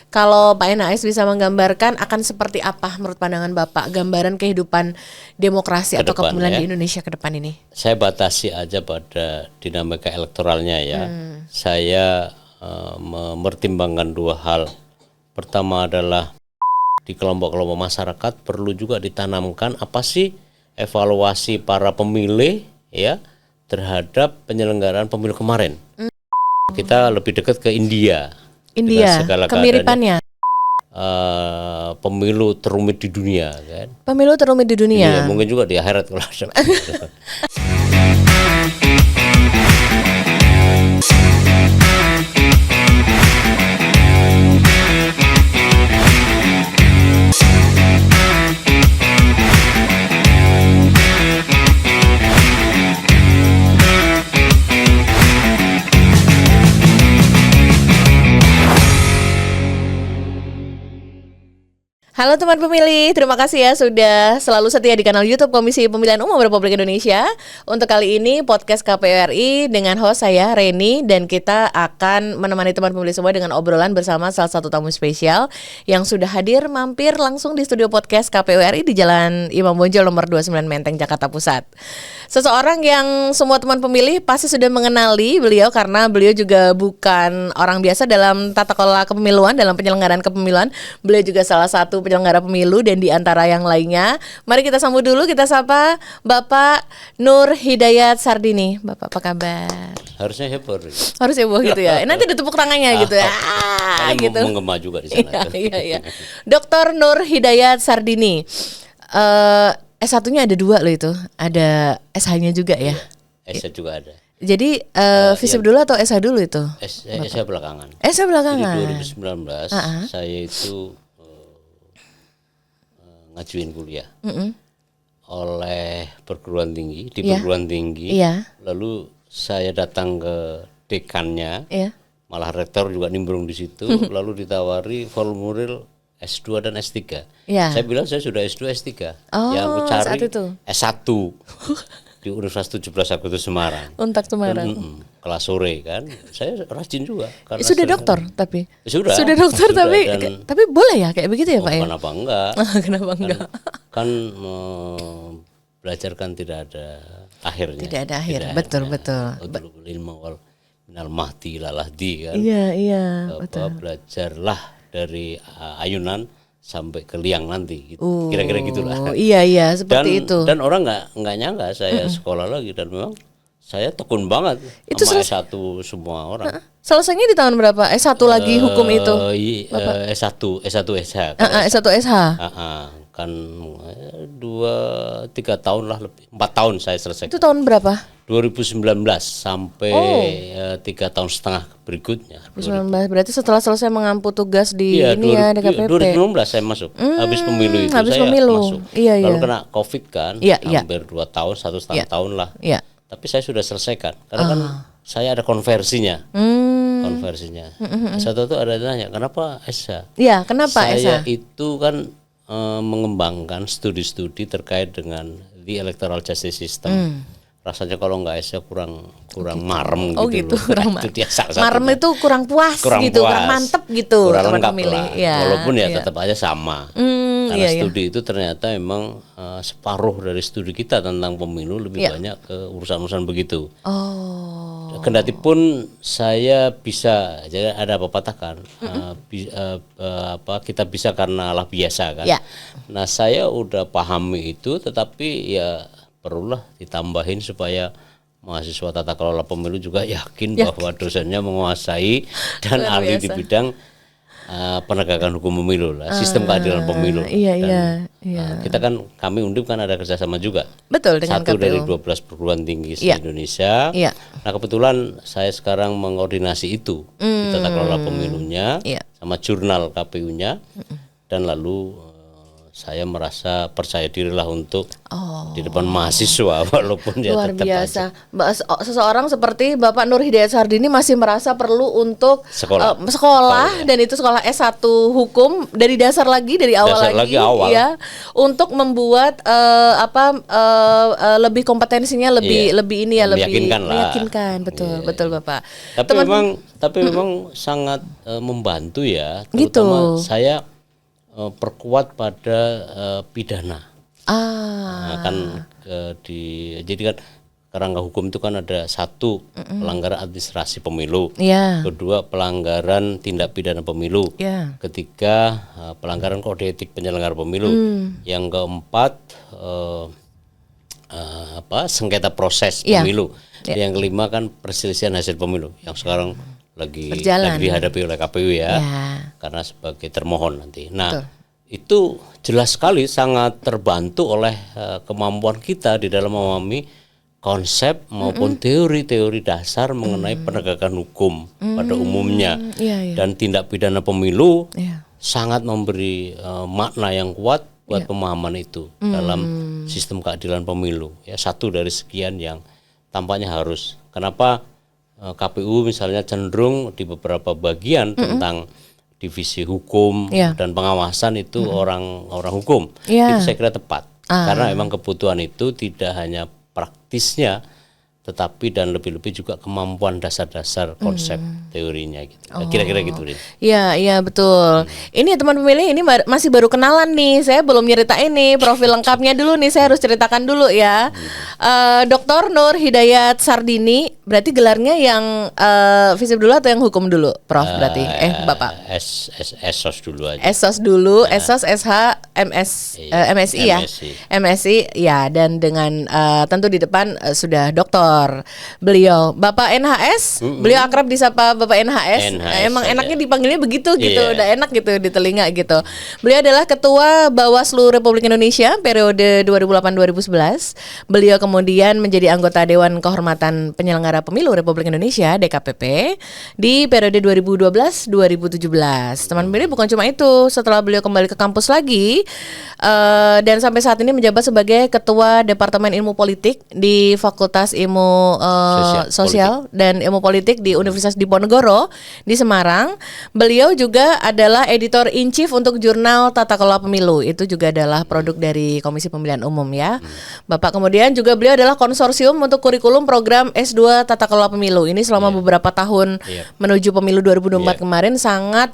Kalau Pak Enais bisa menggambarkan akan seperti apa menurut pandangan Bapak gambaran kehidupan demokrasi atau Kedepan, kepemimpinan ya. di Indonesia ke depan ini? Saya batasi aja pada dinamika elektoralnya ya. Saya mempertimbangkan dua hal. Pertama adalah di kelompok-kelompok masyarakat perlu juga ditanamkan apa sih evaluasi para pemilih ya terhadap penyelenggaraan pemilu kemarin. Kita lebih dekat ke India. India, kemiripannya. Pemilu terumit di dunia kan. Pemilu terumit di dunia. Iya, mungkin juga di akhirat kalau ada. Halo teman pemilih, terima kasih ya sudah selalu setia di kanal YouTube Komisi Pemilihan Umum Republik Indonesia. Untuk kali ini podcast KPU RI dengan host saya Reni, dan kita akan menemani teman pemilih semua dengan obrolan bersama salah satu tamu spesial yang sudah hadir mampir langsung di studio podcast KPU RI di Jalan Imam Bonjol nomor 29 Menteng, Jakarta Pusat. Seseorang yang semua teman pemilih pasti sudah mengenali beliau karena beliau juga bukan orang biasa dalam tata kelola kepemiluan, dalam penyelenggaraan kepemiluan. Beliau juga salah satu penyelenggara pemilu dan di antara yang lainnya. Mari kita sambut dulu, kita sapa Bapak Nur Hidayat Sardini. Bapak apa kabar? Harusnya heboh. Harus heboh gitu ya. Nanti ada tepuk tangannya gitu ya. Gitu. Menggema juga di sana. Iya. Dr. Nur Hidayat Sardini. S1-nya ada 2 loh itu. Ada SH-nya juga ya. SH juga ada. Jadi FISIP dulu atau SH dulu itu? SH belakangan. SH belakangan. Jadi 2019 saya itu ngajuin kuliah oleh perguruan tinggi di perguruan tinggi. Lalu saya datang ke dekannya, malah rektor juga nimbrung di situ. Lalu ditawari formulir S2 dan S3. Saya bilang saya sudah S2 S3. Yang aku cari S1 di Universitas 17 Agustus Semarang. Untak Semarang. Kelas sore kan. Saya rajin juga. Sudah dokter tapi. Sudah dokter tapi boleh ya kayak begitu ya Pak ya? Kenapa enggak? Kenapa enggak? Kan belajar kan tidak ada akhirnya. Tidak ada akhir. Betul. Ilmu wal minal mahdi lalahdi kan. Iya, betul. Belajarlah dari ayunan sampai ke liang nanti gitu. Kira-kira gitulah. Iya seperti itu. Dan orang nggak nyangka saya sekolah lagi, dan memang saya tekun banget itu sama S1 semua orang. Selesainya di tahun berapa? S1 lagi hukum itu? S1 SH. S1 SH. Kan 2-3 tahun lah, lebih 4 tahun saya selesai. Itu tahun berapa? 2019 sampai 3 tahun setengah berikutnya. 2019 berarti setelah selesai mengampu tugas di DKPP. 2016 saya masuk. Habis pemilu itu masuk. Lalu kena COVID kan, hampir 2 tahun, 1,5 tahun lah. Tapi saya sudah selesaikan karena kan saya ada konversinya. S1 itu ada tanya, kenapa SH? Iya, kenapa SH? Saya itu kan mengembangkan studi-studi terkait dengan the electoral justice system. Rasanya kalau nggak SH kurang marem gitu. Kurang marem itu kurang puas, kurang mantep gitu, kurang teman lengkap pemilih. Lah. Walaupun tetap aja sama. Karena studi itu ternyata memang separuh dari studi kita tentang pemilu lebih banyak ke urusan-urusan begitu. Kendati pun saya bisa, jadi ada pepatah kan, kita bisa karena Allah biasa kan. Nah saya udah pahami itu, tetapi ya perlulah ditambahin supaya mahasiswa tata kelola pemilu juga yakin bahwa dosennya menguasai dan ahli di bidang penegakan hukum pemilu lah, sistem keadilan pemilu. Kita kan, kami Undip kan ada kerjasama juga. Betul, dengan satu KPU. dari 12 perguruan tinggi di Indonesia. Nah kebetulan saya sekarang mengoordinasi itu di tata kelola pemilunya sama jurnal KPU-nya, dan lalu saya merasa percaya dirilah untuk di depan mahasiswa walaupun ya luar tetap biasa. aja. Seseorang seperti Bapak Nur Hidayat Sardini masih merasa perlu untuk sekolah dan itu sekolah S1 hukum dari dasar lagi, dari awal lagi ya, untuk membuat lebih kompetensinya lebih ini ya, lebih meyakinkan. Betul Bapak. Tapi memang sangat membantu ya, terutama gitu. Saya perkuat pada pidana. Jadi kan kerangka hukum itu kan ada satu pelanggaran administrasi pemilu, kedua pelanggaran tindak pidana pemilu, ketiga pelanggaran kode etik penyelenggara pemilu, yang keempat sengketa proses pemilu, yang kelima kan perselisihan hasil pemilu yang sekarang lagi dihadapi oleh KPU ya, karena sebagai termohon nanti. Nah, itu jelas sekali sangat terbantu oleh kemampuan kita di dalam memahami konsep maupun teori-teori dasar mengenai penegakan hukum pada umumnya, dan tindak pidana pemilu sangat memberi makna yang kuat buat pemahaman itu dalam sistem keadilan pemilu. Ya, satu dari sekian yang tampaknya harus. Kenapa KPU misalnya cenderung di beberapa bagian tentang divisi hukum dan pengawasan itu orang hukum, itu saya kira tepat karena memang kebutuhan itu tidak hanya praktisnya tetapi dan lebih-lebih juga kemampuan dasar-dasar konsep teorinya gitu. Kira-kira gitu. Iya betul. Ini teman pemilih ini masih baru kenalan nih. Saya belum nyeritain nih profil lengkapnya dulu nih. Saya harus ceritakan dulu ya. Dr. Nur Hidayat Sardini, berarti gelarnya yang FISIP dulu atau yang hukum dulu, Prof? Berarti Bapak. Esos dulu aja. Esos dulu, Esos SH MSI ya. MSI ya, dan dengan tentu di depan sudah doktor. Beliau Bapak NHS, beliau akrab disapa Bapak NHS. Emang enaknya dipanggilnya begitu gitu, udah enak gitu di telinga gitu. Beliau adalah Ketua Bawaslu Republik Indonesia periode 2008-2011. Beliau kemudian menjadi anggota Dewan Kehormatan Penyelenggara Pemilu Republik Indonesia (DKPP) di periode 2012-2017. Teman pemilih, bukan cuma itu, setelah beliau kembali ke kampus lagi dan sampai saat ini menjabat sebagai Ketua Departemen Ilmu Politik di Fakultas Ilmu Sosial dan Ilmu Politik di Universitas Diponegoro di Semarang. Beliau juga adalah editor in chief untuk jurnal Tata Kelola Pemilu. Itu juga adalah produk dari Komisi Pemilihan Umum ya. Bapak kemudian juga beliau adalah konsorsium untuk kurikulum program S2 Tata Kelola Pemilu. Ini selama beberapa tahun menuju pemilu 2024 kemarin sangat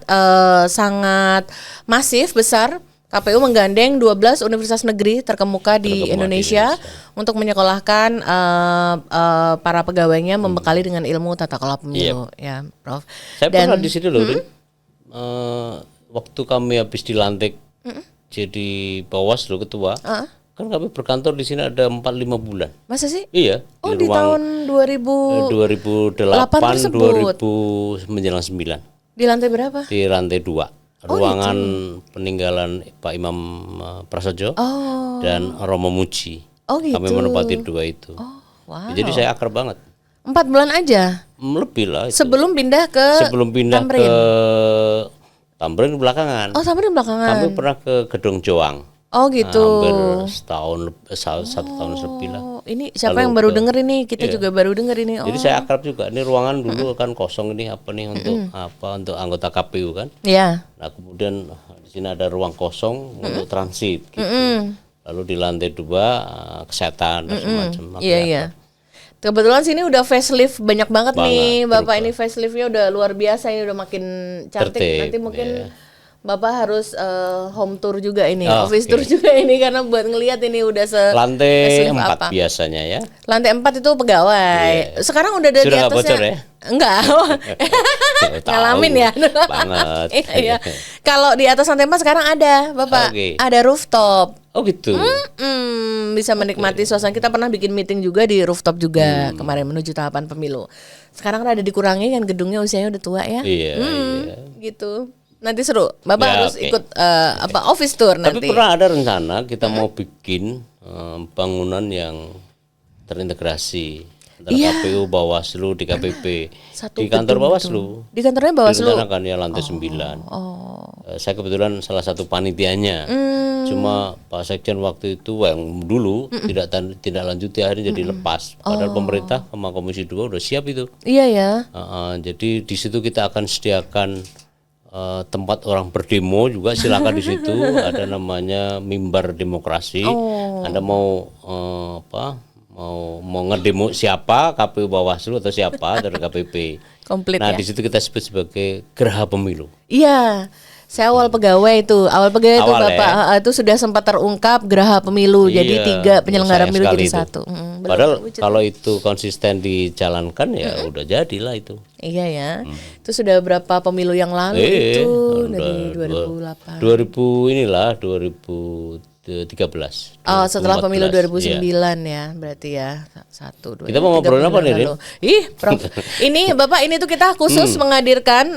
masif, besar. KPU menggandeng 12 universitas negeri terkemuka di Indonesia untuk menyekolahkan para pegawainya membekali dengan ilmu tata kelola pemilu, ya, Prof. Saya pernah di situ loh, waktu kami habis dilantik jadi Bawaslu ketua, kan kami berkantor di sini ada 4-5 bulan. Masa sih? Iya. Oh, di tahun 2008 2000 menjelang 9. Di lantai berapa? Di lantai 2. Ruangan peninggalan Pak Imam Prasojo dan Romo Muji. Gitu. Kami menempati 2 itu. Jadi saya akrab banget. 4 bulan aja? Lebih lah itu. Sebelum pindah ke Tamrin? Tamrin belakangan. Oh, Tamrin belakangan. Kami pernah ke Gedung Joang. Oh gitu. Hampir satu tahun lebih lah. Ini siapa yang baru denger ini? Kita juga baru denger ini. Jadi saya akrab juga. Ini ruangan dulu kan kosong ini untuk untuk anggota KPU kan. Iya. Nah kemudian di sini ada ruang kosong untuk transit gitu. Lalu di lantai 2 kesehatan dan semacam. Iya. Kebetulan sini udah facelift banyak banget nih, Bapak. Ini faceliftnya udah luar biasa, ini udah makin cantik. Nanti mungkin Bapak harus home tour juga ini, office tour juga ini, karena buat ngelihat ini udah lantai 4 biasanya ya. Lantai 4 itu pegawai. Sekarang udah ada di atasnya. Bocor ya? Enggak. Ngalamin ya. Banget. Iya. Kalau di atas lantai 4 sekarang ada, Bapak. Ada rooftop. Oh gitu. Bisa menikmati suasana. Kita pernah bikin meeting juga di rooftop juga kemarin menuju tahapan pemilu. Sekarang ada dikurangi kan, gedungnya usianya udah tua ya. Iya. Gitu. Nanti seru. Bapak harus ikut office tour nanti. Tapi pernah ada rencana kita mau bikin bangunan yang terintegrasi antara KPU, Bawaslu, DKPP. Di kantor Bawaslu. Di kantornya Bawaslu. Kan ya lantai 9. Saya kebetulan salah satu panitianya. Cuma Pak Sekjen waktu itu yang dulu tidak lanjuti, akhirnya jadi lepas. Padahal pemerintah sama Komisi 2 udah siap itu. Iya ya. Jadi di situ kita akan sediakan tempat orang berdemo juga, silakan di situ. Ada namanya mimbar demokrasi. Anda mau mau ngedemo siapa, KPU, Bawaslu atau siapa dari KPP. Komplit. Nah, di situ kita sebut sebagai Geraha Pemilu. Iya. Saya awal pegawai itu Bapak itu sudah sempat terungkap Geraha Pemilu. Jadi 3 penyelenggara pemilu jadi 1. Padahal kalau itu konsisten dijalankan ya udah jadilah itu. Iya ya. Itu sudah berapa pemilu yang lalu itu dari 2008. 2013. Setelah pemilu 2009 ya, berarti ya 1, 2. Kita mau ngobrolin apa nih, Rin? Prof. Ini Bapak, ini tuh kita khusus menghadirkan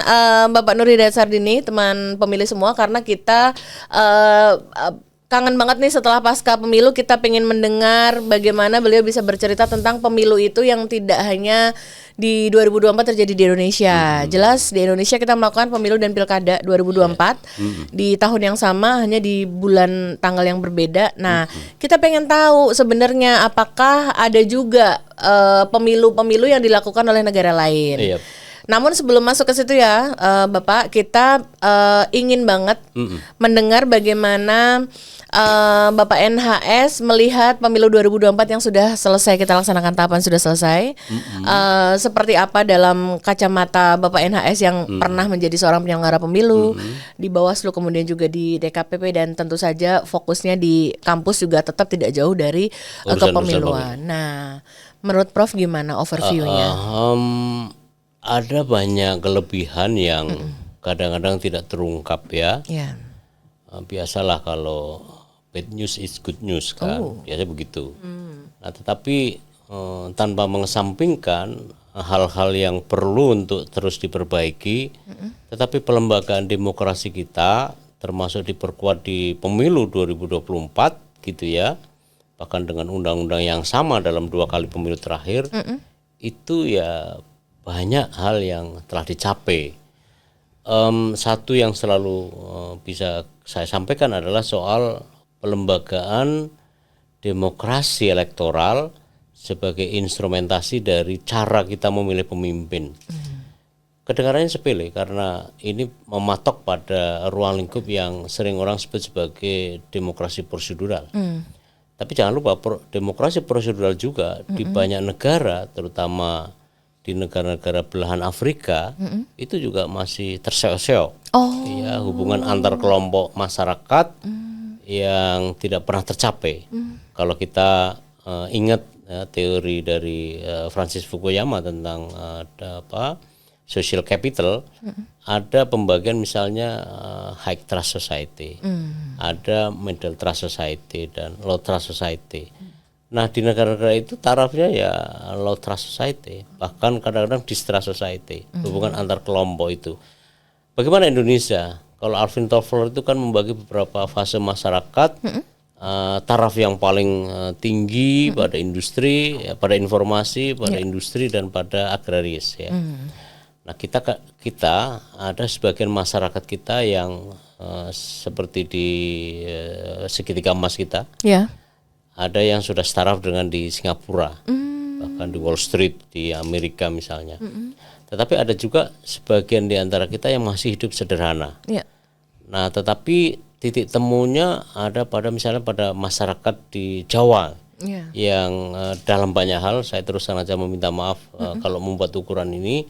Bapak Nur Hidayat Sardini, teman pemilih semua, karena kita kangen banget nih setelah pasca pemilu. Kita pengen mendengar bagaimana beliau bisa bercerita tentang pemilu itu yang tidak hanya di 2024 terjadi di Indonesia. Jelas di Indonesia kita melakukan pemilu dan pilkada 2024 di tahun yang sama, hanya di bulan tanggal yang berbeda. Nah, kita pengen tahu sebenarnya apakah ada juga pemilu-pemilu yang dilakukan oleh negara lain. Namun sebelum masuk ke situ ya, Bapak, kita ingin banget mendengar bagaimana Bapak NHS melihat pemilu 2024 yang sudah selesai, kita laksanakan tahapan sudah selesai. Seperti apa dalam kacamata Bapak NHS yang pernah menjadi seorang penyelenggara pemilu di Bawaslu, kemudian juga di DKPP, dan tentu saja fokusnya di kampus juga tetap tidak jauh dari kepemiluan. Nah, menurut Prof gimana overview-nya? Ada banyak kelebihan yang kadang-kadang tidak terungkap ya. Biasalah kalau bad news is good news kan, biasanya begitu. Nah, tetapi tanpa mengesampingkan hal-hal yang perlu untuk terus diperbaiki, tetapi pelembagaan demokrasi kita termasuk diperkuat di pemilu 2024 gitu ya, bahkan dengan undang-undang yang sama dalam 2 kali pemilu terakhir, itu ya banyak hal yang telah dicapai. Satu yang selalu bisa saya sampaikan adalah soal pelembagaan demokrasi elektoral sebagai instrumentasi dari cara kita memilih pemimpin. Kedengarannya sepele karena ini mematok pada ruang lingkup yang sering orang sebut sebagai demokrasi prosedural. Tapi jangan lupa demokrasi prosedural juga di banyak negara, terutama di negara-negara belahan Afrika, itu juga masih terseok-seok. Ya, hubungan antar kelompok masyarakat yang tidak pernah tercapai. Kalau kita ingat teori dari Francis Fukuyama tentang social capital, ada pembagian misalnya high trust society, ada middle trust society, dan low trust society. Nah, di negara-negara itu tarafnya ya low trust society, bahkan kadang-kadang distrust society, hubungan antar kelompok itu. Bagaimana Indonesia? Kalau Alvin Toffler itu kan membagi beberapa fase masyarakat, taraf yang paling tinggi pada industri, ya, pada informasi, pada industri, dan pada agraris ya. Nah, kita ada sebagian masyarakat kita yang seperti di segitiga emas kita. Ada yang sudah startup dengan di Singapura, bahkan di Wall Street di Amerika misalnya. Tetapi ada juga sebagian di antara kita yang masih hidup sederhana. Nah, tetapi titik temunya ada misalnya pada masyarakat di Jawa yang dalam banyak hal, saya terus saja meminta maaf kalau membuat ukuran ini.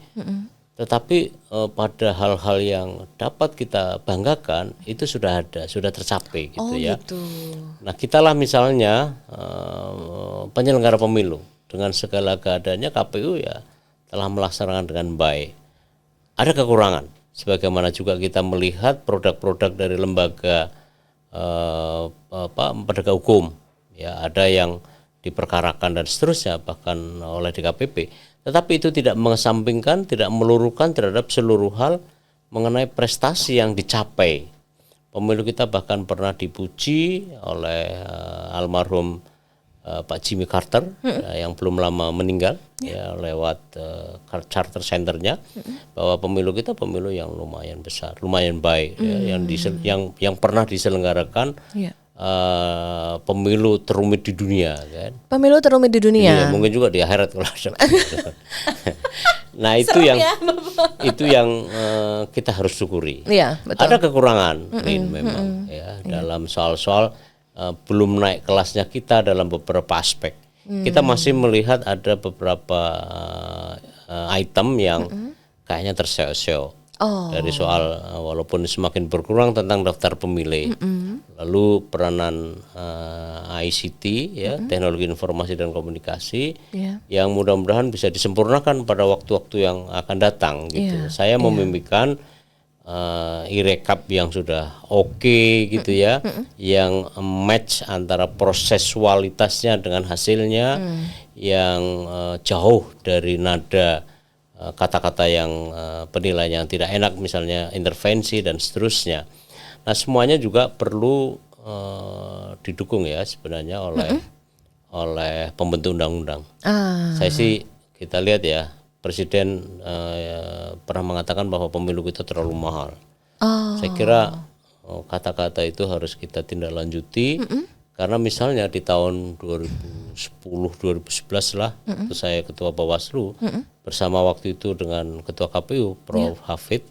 Tetapi pada hal-hal yang dapat kita banggakan itu sudah ada, sudah tercapai gitu ya. Nah, kitalah misalnya penyelenggara pemilu dengan segala keadaannya, KPU ya telah melaksanakan dengan baik. Ada kekurangan, sebagaimana juga kita melihat produk-produk dari lembaga penegak hukum, ya ada yang diperkarakan dan seterusnya, bahkan oleh DKPP. Tetapi itu tidak mengesampingkan, tidak meluruhkan terhadap seluruh hal mengenai prestasi yang dicapai. Pemilu kita bahkan pernah dipuji oleh almarhum Pak Jimmy Carter yang belum lama meninggal ya lewat Charter Centernya bahwa pemilu kita pemilu yang lumayan besar, lumayan baik ya, yang pernah diselenggarakan pemilu terumit di dunia kan. Pemilu terumit di dunia. Iya, mungkin juga di akhirat kalau Nah itu itu yang kita harus syukuri. Iya, betul. Ada kekurangan memang ya dalam soal-soal belum naik kelasnya kita dalam beberapa aspek. Kita masih melihat ada beberapa item yang kayaknya terseo-seo. Dari soal walaupun semakin berkurang tentang daftar pemilih, lalu peranan ICT ya teknologi informasi dan komunikasi yang mudah-mudahan bisa disempurnakan pada waktu-waktu yang akan datang gitu. Saya memimpikan e-rekap yang sudah oke gitu ya, yang match antara prosesualitasnya dengan hasilnya, yang jauh dari nada kata-kata yang penilaian yang tidak enak, misalnya intervensi dan seterusnya. Nah semuanya juga perlu didukung ya sebenarnya oleh pembentuk undang-undang. Saya sih kita lihat ya. Presiden pernah mengatakan bahwa pemilu kita terlalu mahal. Saya kira kata-kata itu harus kita tindak lanjuti karena misalnya di tahun 2010-2011 lah waktu saya ketua Bawaslu bersama waktu itu dengan ketua KPU Prof. Hafid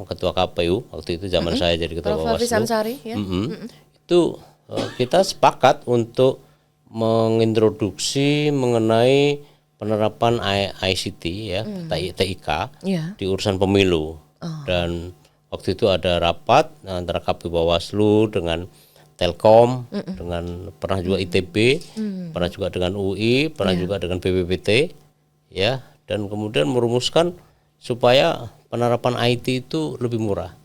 ketua KPU waktu itu zaman saya jadi ketua Prof. Bawaslu itu kita sepakat untuk mengintroduksi mengenai penerapan ICT ya TIK di urusan pemilu dan waktu itu ada rapat antara KPU Bawaslu dengan Telkom dengan pernah juga ITB pernah juga dengan UI pernah juga dengan BPPT ya dan kemudian merumuskan supaya penerapan IT itu lebih murah.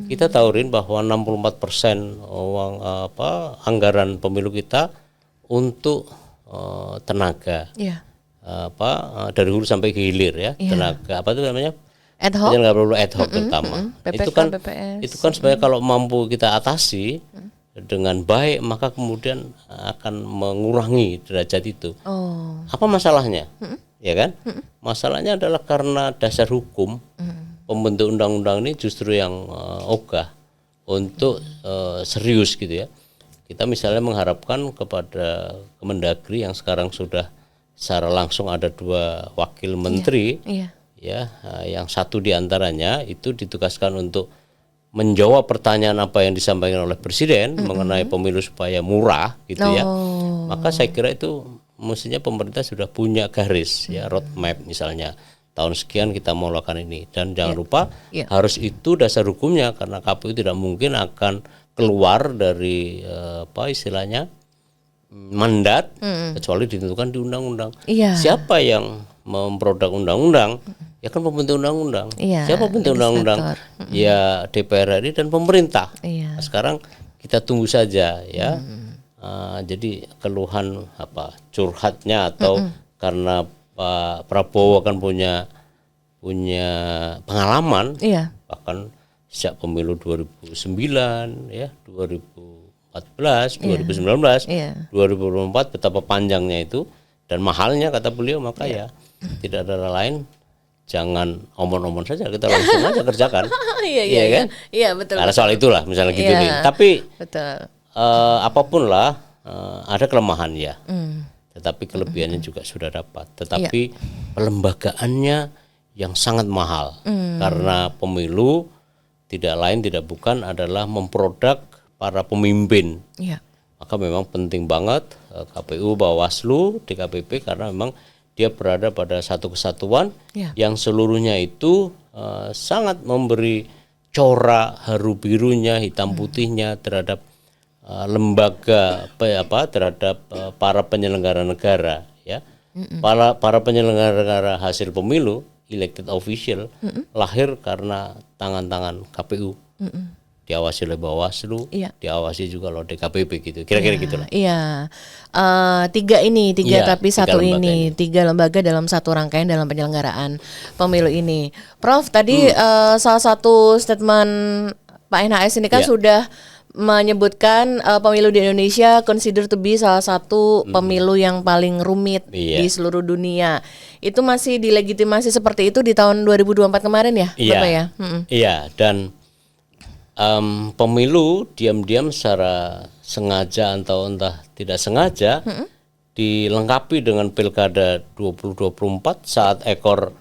Kita tahurin bahwa 64% uang anggaran pemilu kita untuk tenaga dari hulu sampai ke hilir ya tenaga apa itu namanya ad hoc nggak perlu ad hoc terutama itu kan sebenarnya kalau mampu kita atasi dengan baik maka kemudian akan mengurangi derajat itu. Apa masalahnya ya kan masalahnya adalah karena dasar hukum pembentuk undang-undang ini justru yang ogah untuk serius gitu ya. Kita misalnya mengharapkan kepada Kemendagri yang sekarang sudah secara langsung ada 2 wakil menteri ya yang satu diantaranya itu ditugaskan untuk menjawab pertanyaan apa yang disampaikan oleh presiden mengenai pemilu supaya murah gitu ya maka saya kira itu mestinya pemerintah sudah punya garis ya roadmap misalnya tahun sekian kita mau lakukan ini dan jangan lupa harus itu dasar hukumnya karena KPU tidak mungkin akan keluar dari istilahnya mandat kecuali ditentukan di undang-undang. Siapa yang memproduk undang-undang? Ya kan pembentuk undang-undang. Siapa pembentuk undang-undang? Ya DPR RI dan pemerintah. Nah, sekarang kita tunggu saja ya. Jadi keluhan curhatnya atau karena Pak Prabowo kan punya pengalaman bahkan sejak pemilu 2009 ya 2014, 2019, 2024 betapa panjangnya itu dan mahalnya kata beliau maka ya tidak ada lain jangan omon-omon saja kita langsung aja kerjakan. Iya kan? Iya betul. Karena soal itulah misalnya gitu nih. Tapi apapun lah ada kelemahan ya. Tetapi kelebihannya juga sudah dapat. Tetapi pelembagaannya yang sangat mahal karena pemilu tidak lain tidak bukan adalah memproduk para pemimpin. Maka memang penting banget KPU, Bawaslu, DKPP karena memang dia berada pada satu kesatuan yang seluruhnya itu sangat memberi corak haru birunya, hitam putihnya terhadap lembaga terhadap para penyelenggara negara ya. Para penyelenggara negara hasil pemilu, elected official lahir karena tangan-tangan KPU. Diawasi oleh Bawaslu, diawasi juga oleh DKPP gitu, kira-kira gitulah. Tiga tapi satu ini, 3 lembaga dalam satu rangkaian dalam penyelenggaraan pemilu ini. Prof, tadi salah satu statement Pak NHS ini kan sudah menyebutkan pemilu di Indonesia consider to be salah satu pemilu yang paling rumit di seluruh dunia. Itu masih dilegitimasi seperti itu di tahun 2024 kemarin ya, Bapak ya? Iya, dan pemilu diam-diam secara sengaja atau entah tidak sengaja dilengkapi dengan pilkada 2024 saat ekor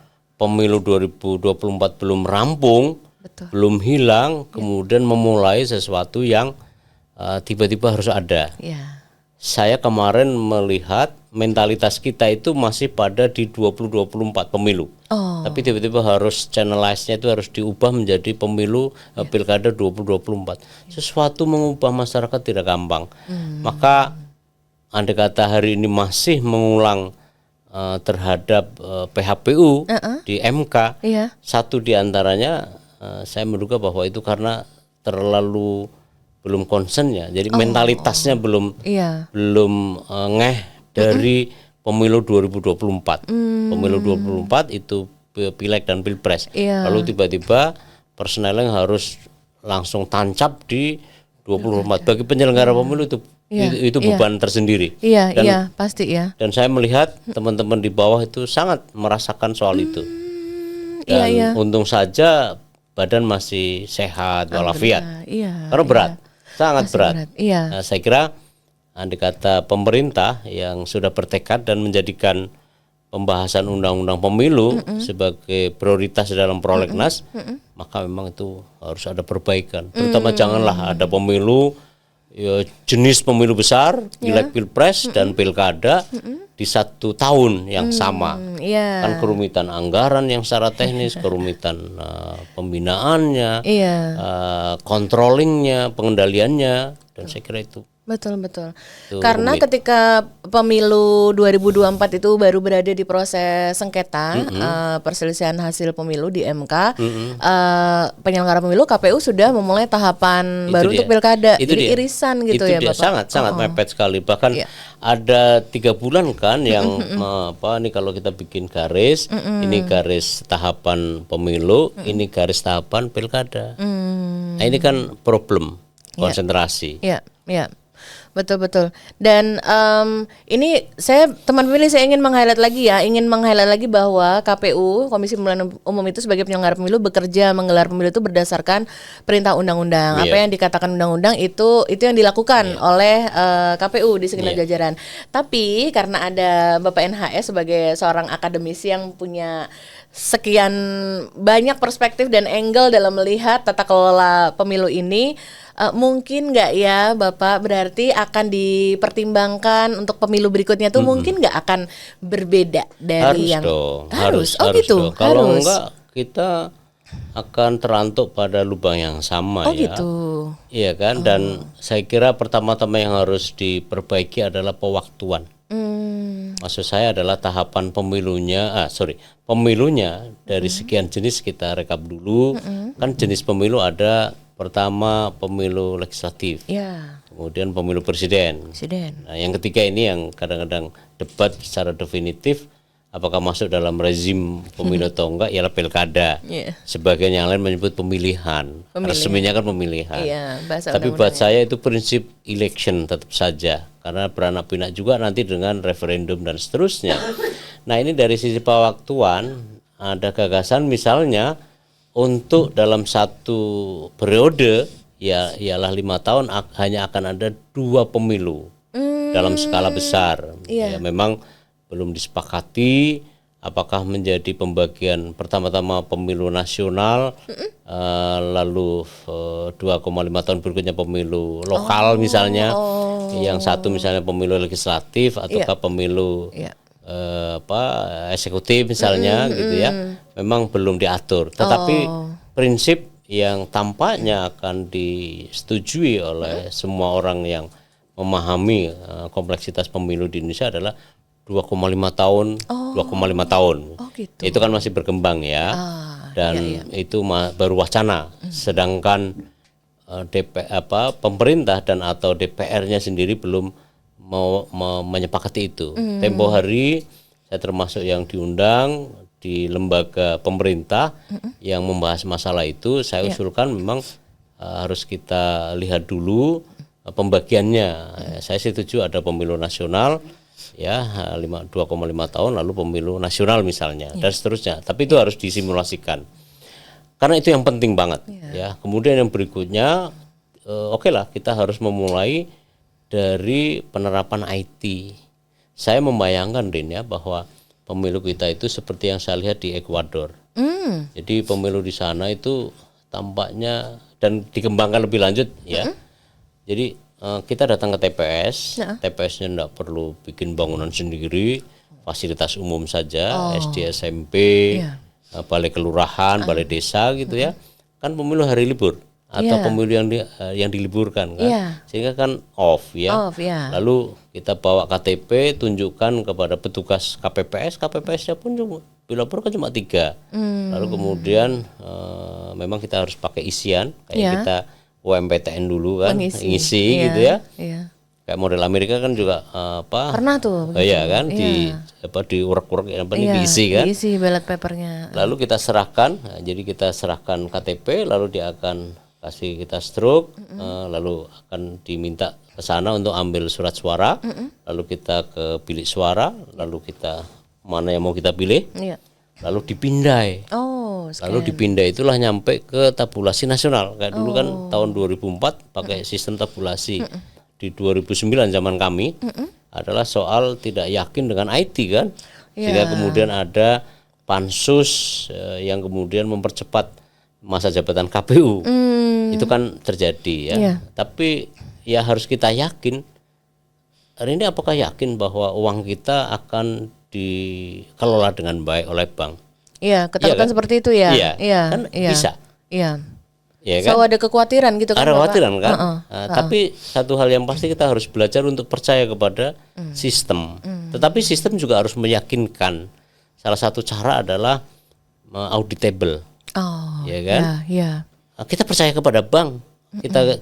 pemilu 2024 belum rampung, belum hilang, kemudian memulai sesuatu yang tiba-tiba harus ada. Saya kemarin melihat mentalitas kita itu masih pada di 2024 pemilu. Tapi tiba-tiba harus channelize-nya itu harus diubah menjadi pemilu pilkada 2024. Sesuatu mengubah masyarakat tidak gampang. Maka andai kata hari ini masih mengulang terhadap PHPU di MK, satu diantaranya saya menduga bahwa itu karena terlalu belum concern ya, jadi mentalitasnya belum ngeh dari pemilu 2024. Pemilu 2024 itu pileg dan pilpres, lalu tiba-tiba persneling harus langsung tancap di 2024. Bagi penyelenggara pemilu itu beban tersendiri. Pasti ya. Dan saya melihat teman-teman di bawah itu sangat merasakan soal itu. Dan untung saja badan masih sehat walafiat. Karena berat, sangat berat. Nah, saya kira andai kata pemerintah yang sudah bertekad dan menjadikan pembahasan undang-undang pemilu sebagai prioritas dalam prolegnas, maka memang itu harus ada perbaikan. Terutama janganlah ada pemilu jenis pemilu besar, pileg, pilpres dan pilkada di satu tahun yang sama. Kan kerumitan anggaran yang secara teknis, kerumitan pembinaannya, controllingnya, pengendaliannya, dan saya kira itu. Betul. Karena ketika pemilu 2024 itu baru berada di proses sengketa perselisihan hasil pemilu di MK, penyelenggara pemilu KPU sudah memulai tahapan itu baru untuk pilkada. Jadi irisan gitu itu ya Bapak. Sangat mepet sekali. Bahkan ada 3 bulan kan yang ini kalau kita bikin garis, ini garis tahapan pemilu, ini garis tahapan pilkada. Nah, ini kan problem konsentrasi. Betul. Dan ini teman pemilih saya ingin meng-highlight lagi bahwa KPU Komisi Pemilihan Umum itu sebagai penyelenggara pemilu bekerja menggelar pemilu itu berdasarkan perintah undang-undang. Apa yang dikatakan undang-undang itu yang dilakukan oleh KPU di segenap jajaran. Tapi karena ada Bapak NHS sebagai seorang akademisi yang punya sekian banyak perspektif dan angle dalam melihat tata kelola pemilu ini, mungkin nggak ya Bapak berarti akan dipertimbangkan untuk pemilu berikutnya tuh mungkin nggak akan berbeda dari harus dong. Kalau enggak kita akan terantuk pada lubang yang sama gitu. Iya kan. Dan saya kira pertama-tama yang harus diperbaiki adalah pewaktuan. Maksud saya adalah tahapan pemilunya dari sekian jenis kita rekap dulu. Kan jenis pemilu ada pertama pemilu legislatif, kemudian pemilu presiden. Nah, yang ketiga ini yang kadang-kadang debat secara definitif apakah masuk dalam rezim pemilu atau enggak, ialah pilkada. Sebagian yang lain menyebut pemilihan. Resminya kan pemilihan. Tapi buat saya itu prinsip election tetap saja, karena beranak pinak juga nanti dengan referendum dan seterusnya. Nah, ini dari sisi pewaktuan ada gagasan misalnya untuk dalam satu periode ialah 5 tahun hanya akan ada 2 pemilu dalam skala besar. Ya, memang belum disepakati apakah menjadi pembagian pertama-tama pemilu nasional, lalu 2,5 tahun berikutnya pemilu lokal misalnya, yang satu misalnya pemilu legislatif ataukah pemilu eksekutif misalnya gitu ya. Memang belum diatur, tetapi prinsip yang tampaknya akan disetujui oleh semua orang yang memahami kompleksitas pemilu di Indonesia adalah 2,5 tahun, 2,5 tahun. Gitu. Itu kan masih berkembang ya. Dan itu baru wacana. Sedangkan pemerintah dan atau DPR-nya sendiri belum mau menyepakati itu. Tempo hari saya termasuk yang diundang di lembaga pemerintah yang membahas masalah itu. Saya usulkan memang harus kita lihat dulu pembagiannya. Saya setuju ada pemilu nasional ya 2,5 tahun lalu pemilu nasional misalnya dan seterusnya. Tapi itu harus disimulasikan. Karena itu yang penting banget ya. Kemudian yang berikutnya oke lah kita harus memulai dari penerapan IT. Saya membayangkan Rin ya bahwa pemilu kita itu seperti yang saya lihat di Ekuador. Jadi pemilu di sana itu tampaknya dan dikembangkan lebih lanjut ya. Jadi kita datang ke TPS, TPS-nya enggak perlu bikin bangunan sendiri, fasilitas umum saja, SD, SMP, balai kelurahan, balai desa gitu ya. Kan pemilu hari libur atau pemilu yang diliburkan kan, sehingga kan off ya. Lalu kita bawa KTP, tunjukkan kepada petugas KPPS, KPPS-nya pun bila perlu kan cuma 3. Lalu kemudian memang kita harus pakai isian kayak kita UMPTN dulu kan, ngisi gitu ya. Kayak model Amerika kan juga pernah tuh. Ya kan di urek-urek diisi kan. Diisi ballot papernya. Lalu kita serahkan, jadi kita serahkan KTP, lalu dia akan kasih kita struk, lalu akan diminta ke sana untuk ambil surat suara, lalu kita ke bilik suara, lalu kita mana yang mau kita pilih, lalu dipindai. Lalu dipindai itulah nyampe ke tabulasi nasional. Kayak dulu kan tahun 2004 pakai sistem tabulasi. Di 2009 zaman kami adalah soal tidak yakin dengan IT kan, sehingga kemudian ada pansus yang kemudian mempercepat masa jabatan KPU. Itu kan terjadi ya. Tapi ya harus kita yakin. Hari ini apakah yakin bahwa uang kita akan dikelola dengan baik oleh bank? Iya, ketakutan kan? Seperti itu ya. Iya, kan bisa. Iya. Ya kan? So ada kekhawatiran gitu kan? Ada kekhawatiran kan. Tapi satu hal yang pasti kita harus belajar untuk percaya kepada sistem. Tetapi sistem juga harus meyakinkan. Salah satu cara adalah auditable. Ya kan? Kita percaya kepada bank.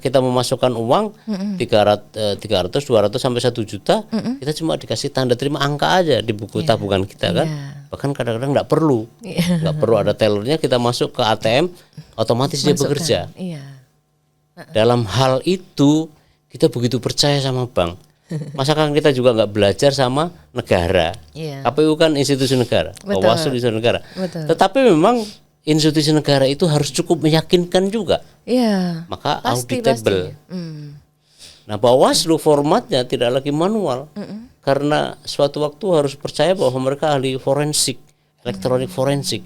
Kita memasukkan uang 300 200 sampai 1 juta, kita cuma dikasih tanda terima angka aja di buku tabungan kita kan. Bahkan kadang-kadang nggak perlu ada tellernya, kita masuk ke ATM otomatis dia bekerja. Dalam hal itu kita begitu percaya sama bank. Masakan kita juga nggak belajar sama negara. KPU kan institusi negara, Bawaslu institusi negara. Tetapi memang institusi negara itu harus cukup meyakinkan juga. Maka auditable. Nah, Bawaslu formatnya tidak lagi manual. Karena suatu waktu harus percaya bahwa mereka ahli forensik, elektronik forensik.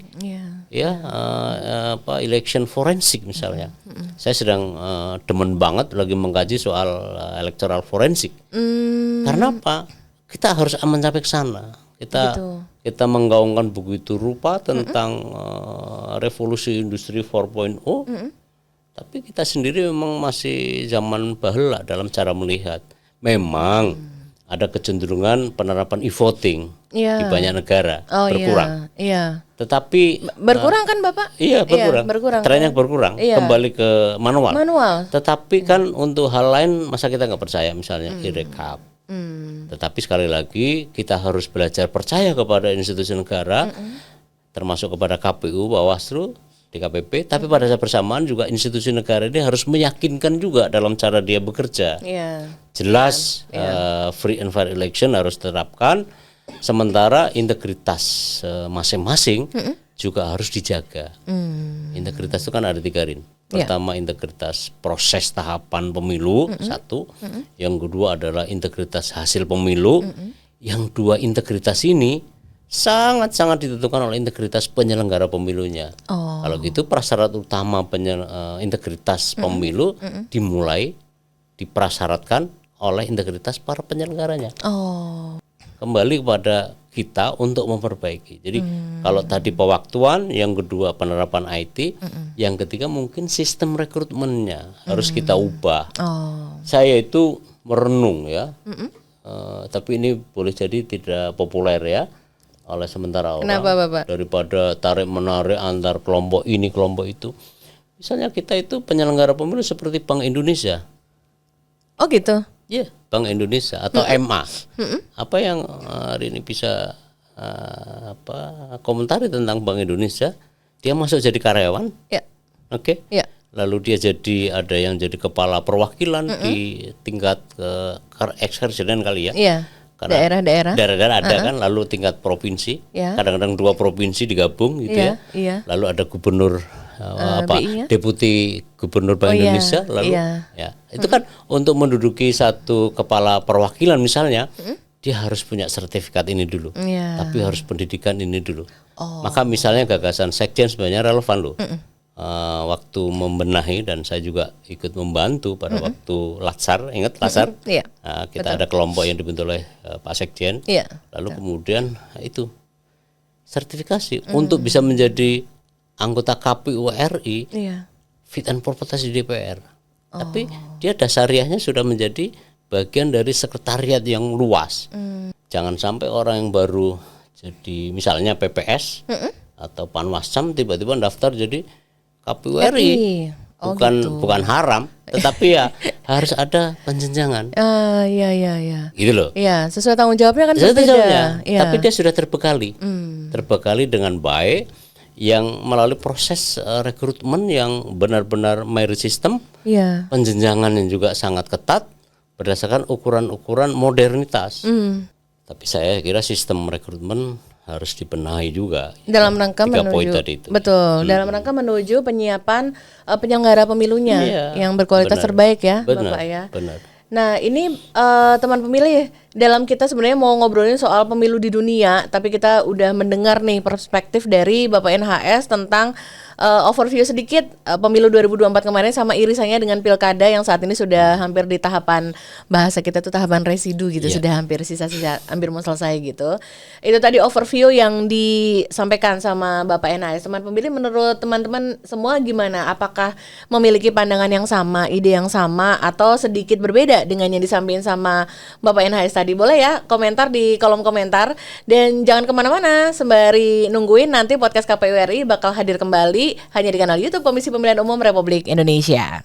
Election forensik misalnya. Saya sedang demen banget lagi mengkaji soal electoral forensik. Karena apa? Kita harus mencapai ke sana. Kita menggaungkan begitu rupa tentang revolusi industri 4.0, tapi kita sendiri memang masih zaman baheula dalam cara melihat. Memang ada kecenderungan penerapan e-voting di banyak negara berkurang. Tetapi berkurang kan Bapak? Iya berkurang. Trennya berkurang, kembali ke manual. Tetapi kan untuk hal lain masa kita nggak percaya misalnya e-rekap. Tetapi sekali lagi kita harus belajar percaya kepada institusi negara, termasuk kepada KPU, Bawaslu, DKPP. Tapi pada saat bersamaan juga institusi negara ini harus meyakinkan juga dalam cara dia bekerja. Jelas free and fair election harus diterapkan. Sementara integritas masing-masing juga harus dijaga. Integritas itu kan ada 3 Rin. Pertama integritas proses tahapan pemilu, satu. Yang kedua adalah integritas hasil pemilu. Yang dua integritas ini sangat-sangat ditentukan oleh integritas penyelenggara pemilunya. Kalau gitu prasyarat utama integritas pemilu dimulai diprasyaratkan oleh integritas para penyelenggaranya. Kembali kepada kita untuk memperbaiki. Jadi kalau tadi pewaktuan, yang kedua penerapan IT, yang ketiga mungkin sistem rekrutmennya harus kita ubah. Saya itu merenung ya, tapi ini boleh jadi tidak populer ya oleh sementara orang. Kenapa, Bapak? Daripada tarik menarik antar kelompok ini kelompok itu. Misalnya kita itu penyelenggara pemilu seperti Bank Indonesia. Oh gitu. Iya, Bank Indonesia atau MA. Apa yang hari ini bisa komentari tentang Bank Indonesia? Dia masuk jadi karyawan. Oke. lalu dia ada yang jadi kepala perwakilan di tingkat ekskarsidenan kali ya. Iya. Karena daerah-daerah ada kan, lalu tingkat provinsi, kadang-kadang 2 provinsi digabung gitu ya. Lalu ada gubernur deputi gubernur Bank Indonesia, lalu ya itu kan untuk menduduki satu kepala perwakilan misalnya, dia harus punya sertifikat ini dulu, tapi harus pendidikan ini dulu. Maka misalnya gagasan sekjen sebenarnya relevan loh. Waktu membenahi, dan saya juga ikut membantu pada waktu Latsar, ingat Latsar? Kita ada kelompok yang dibentuk oleh Pak Sekjen, lalu kemudian itu sertifikasi untuk bisa menjadi anggota KPU RI, fit and proper test di DPR. Tapi dia dasariahnya sudah menjadi bagian dari sekretariat yang luas. Jangan sampai orang yang baru jadi misalnya PPS atau Panwascam tiba-tiba daftar jadi KPU RI. Bukan haram, tetapi ya harus ada penjenjangan. Gitu loh. Iya, sesuai tanggung jawabnya kan berbeda. Tapi dia sudah terbekali dengan baik, yang melalui proses rekrutmen yang benar-benar merit system, penjenjangan yang juga sangat ketat berdasarkan ukuran-ukuran modernitas. Tapi saya kira sistem rekrutmen harus dibenahi juga dalam rangka menuju dalam rangka menuju penyiapan penyelenggara pemilunya yang berkualitas terbaik ya, Bapak ya. Benar. Nah ini teman pemilih, dalam kita sebenarnya mau ngobrolin soal pemilu di dunia, tapi kita udah mendengar nih perspektif dari Bapak NHS tentang overview sedikit pemilu 2024 kemarin sama irisannya dengan pilkada yang saat ini sudah hampir di tahapan, bahasa kita tuh tahapan residu gitu, sudah hampir sisa-sisa, hampir mau selesai gitu. Itu tadi overview yang disampaikan sama Bapak NHS. Teman pemilih, menurut teman-teman semua gimana? Apakah memiliki pandangan yang sama, ide yang sama, atau sedikit berbeda dengan yang disampaikan sama Bapak NHS tadi? Boleh ya komentar di kolom komentar, dan jangan kemana-mana sembari nungguin nanti podcast KPU RI bakal hadir kembali hanya di kanal YouTube Komisi Pemilihan Umum Republik Indonesia.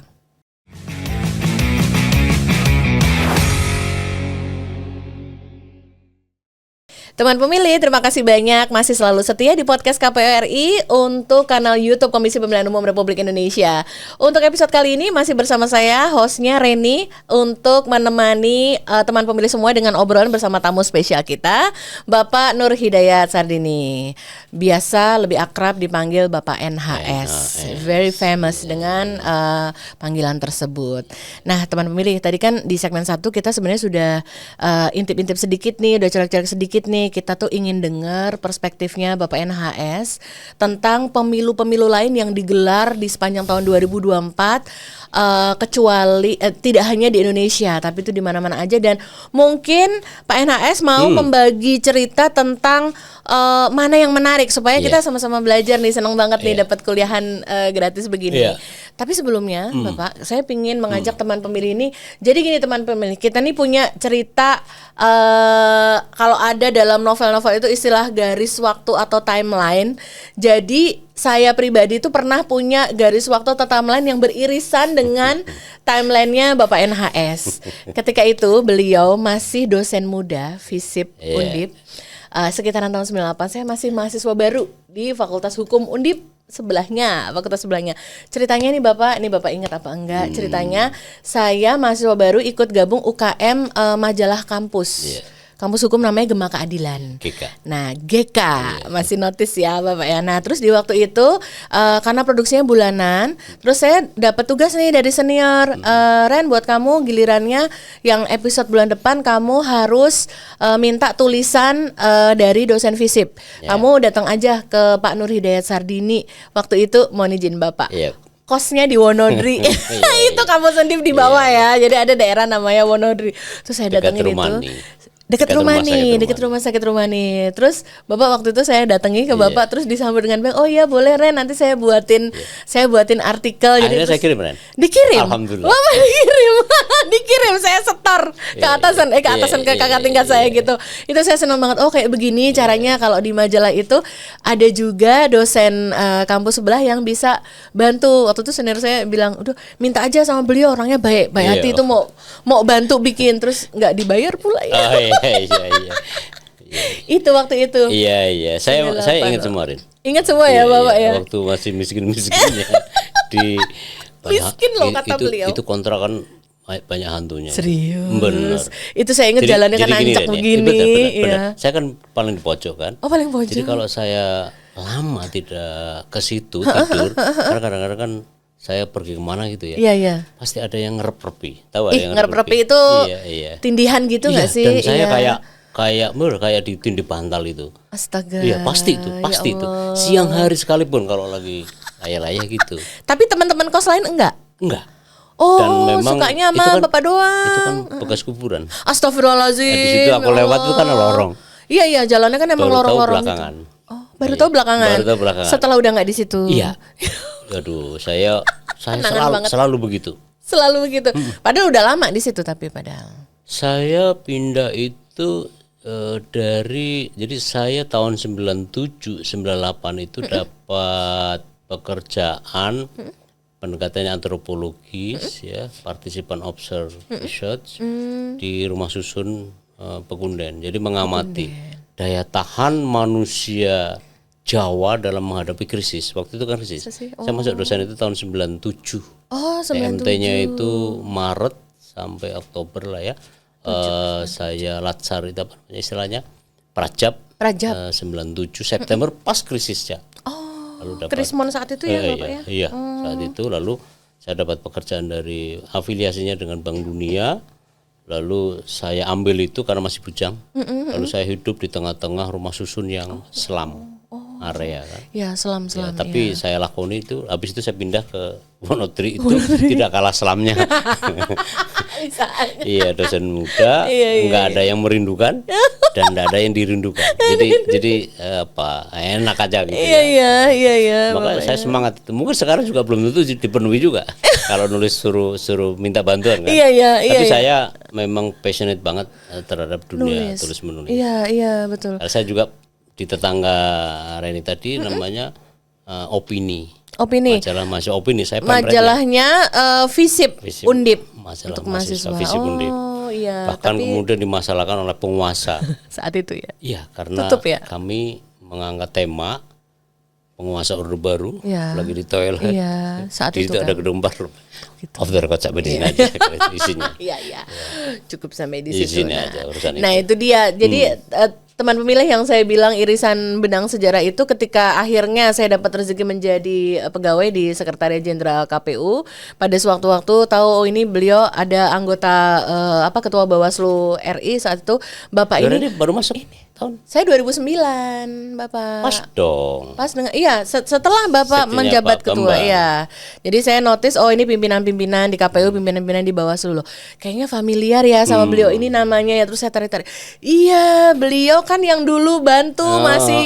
Teman pemilih, terima kasih banyak masih selalu setia di podcast KPU RI untuk kanal YouTube Komisi Pemilihan Umum Republik Indonesia. Untuk episode kali ini masih bersama saya, hostnya Reni, untuk menemani teman pemilih semua dengan obrolan bersama tamu spesial kita, Bapak Nur Hidayat Sardini. Biasa lebih akrab dipanggil Bapak NHS. Very famous dengan panggilan tersebut. Nah, teman pemilih, tadi kan di segmen 1 kita sebenarnya sudah intip-intip sedikit nih, udah colek-colek sedikit nih. Kita tuh ingin dengar perspektifnya Bapak NHS tentang pemilu-pemilu lain yang digelar di sepanjang tahun 2024, kecuali tidak hanya di Indonesia, tapi itu di mana-mana aja. Dan mungkin Pak NHS mau membagi cerita tentang mana yang menarik supaya kita sama-sama belajar nih. Senang banget nih dapat kuliahan gratis begini. Tapi sebelumnya Bapak, saya ingin mengajak teman pemilih ini. Jadi gini teman pemilih, kita nih punya cerita, kalau ada dalam novel-novel itu istilah garis waktu atau timeline. Jadi saya pribadi itu pernah punya garis waktu atau timeline yang beririsan dengan timelinenya Bapak NHS. Ketika itu beliau masih dosen muda FISIP Undip, sekitaran tahun 98. Saya masih mahasiswa baru di Fakultas Hukum Undip fakultas sebelahnya. Ceritanya nih Bapak ingat apa enggak? Ceritanya saya mahasiswa baru ikut gabung UKM majalah kampus. Kampus hukum namanya Gema Keadilan. Nah, GK masih notice ya Bapak ya. Nah, terus di waktu itu karena produksinya bulanan, terus saya dapat tugas nih dari senior, Ren, buat kamu gilirannya yang episode bulan depan kamu harus minta tulisan dari dosen FISIP. Kamu datang aja ke Pak Nur Hidayat Sardini. Waktu itu mohon izin Bapak. Kosnya di Wonodri. Itu kampus Undip di bawah ya. Jadi ada daerah namanya Wonodri. Terus saya datengin itu. Dekat rumah sakit Rumani. Terus Bapak waktu itu saya datangi ke Bapak, terus disambut dengan baik. Oh iya boleh Ren, nanti saya buatin artikel. Akhirnya jadi saya kirim Ren. Dikirim. Alhamdulillah. Bapak dikirim. Saya setor ke atasan ke kakak tingkat saya gitu. Itu saya senang banget. Oh kayak begini caranya kalau di majalah itu ada juga dosen kampus sebelah yang bisa bantu. Waktu itu senior saya bilang, "Udah, minta aja sama beliau, orangnya baik hati itu mau bantu bikin." Terus nggak dibayar pula ya. Iya. Itu waktu itu. Iya. Saya ingat semua Rin. Ingat semua ya Bapak ya. Waktu masih miskin-miskinnya di Miskin loh kata beliau. Itu kontrakan banyak hantunya. Serius? Bener. Itu saya ingat jalannya kan nanjak begini. Bener. Saya kan paling di pojok kan. Oh, paling pojok. Jadi kalau saya lama tidak ke situ tidur, karena kadang-kadang kan saya pergi kemana gitu ya. Iya. Pasti ada yang ngerep-repi. Tahu ada yang ngerep-repi itu tindihan gitu nggak sih? Dan saya kayak ditindih bantal itu. Astaga. Iya, pasti itu. Siang hari sekalipun kalau lagi layah-layah gitu. Tapi teman-teman kos lain enggak? Enggak. Oh, dan memang sukanya sama bapak doang. Itu kan bekas kuburan. Astagfirullahaladzim. Di situ aku lewat itu kan lorong. Iya, jalannya kan emang lorong-lorong gitu. Oh, baru tahu belakangan. Setelah udah nggak di situ. Iya. Aduh, saya selalu begitu. Selalu begitu. Padahal udah lama di situ tapi padahal. Saya pindah itu jadi saya tahun 97 98 itu dapat pekerjaan pendekatannya antropologis ya, partisipan observe research di rumah susun Pekunden. Jadi mengamati daya tahan manusia Jawa dalam menghadapi krisis. Waktu itu kan krisis. Saya masuk dosen itu tahun 97. Oh, 97. PMT-nya itu Maret sampai Oktober lah ya. Saya latsar itu apa namanya istilahnya? Prajab. 97 September pas krisisnya. Lalu dapat Krismon saat itu ya Bapak ya? Iya, saat itu lalu saya dapat pekerjaan dari afiliasinya dengan Bank Dunia. Lalu saya ambil itu karena masih bujang. Lalu saya hidup di tengah-tengah rumah susun yang selam area kan. Ya, selam. Ya, tapi saya lakoni itu, habis itu saya pindah ke Wonodri itu tidak kalah selamnya. Iya, dosen muda, nggak ada yang merindukan dan nggak ada yang dirindukan. Jadi enak aja gitu. Iya. Makanya saya semangat itu. Mungkin sekarang juga belum tentu dipenuhi juga. Kalau nulis suruh minta bantuan kan. Tapi saya memang passionate banget terhadap dunia tulis menulis. Iya, betul. Saya juga di tetangga Reni tadi namanya Opini. Majalah Opini. Saya majalahnya Visip Undip untuk mahasiswa Visip Undip. Iya. Bahkan kemudian dimasalahkan oleh penguasa saat itu ya. Iya, karena kami mengangkat tema penguasa Orde Baru lagi di toilet. Iya, saat itu ada gedung baru. Off the record sampai di sini aja isinya. Iya. Cukup sampai di situ. Aja urusan itu dia. Jadi teman pemilih yang saya bilang irisan benang sejarah itu ketika akhirnya saya dapat rezeki menjadi pegawai di Sekretariat Jenderal KPU, pada sewaktu-waktu tahu ini beliau ada anggota Ketua Bawaslu RI saat itu Bapak ini baru masuk tahun. Saya 2009, Bapak. Pas dong. Pas dengan setelah Bapak menjabat ketua ya. Jadi saya notice ini pimpinan-pimpinan di KPU, pimpinan-pimpinan di Bawaslu loh. Kayaknya familiar ya sama beliau ini namanya ya, terus saya tarik-tarik. Iya, beliau kan yang dulu bantu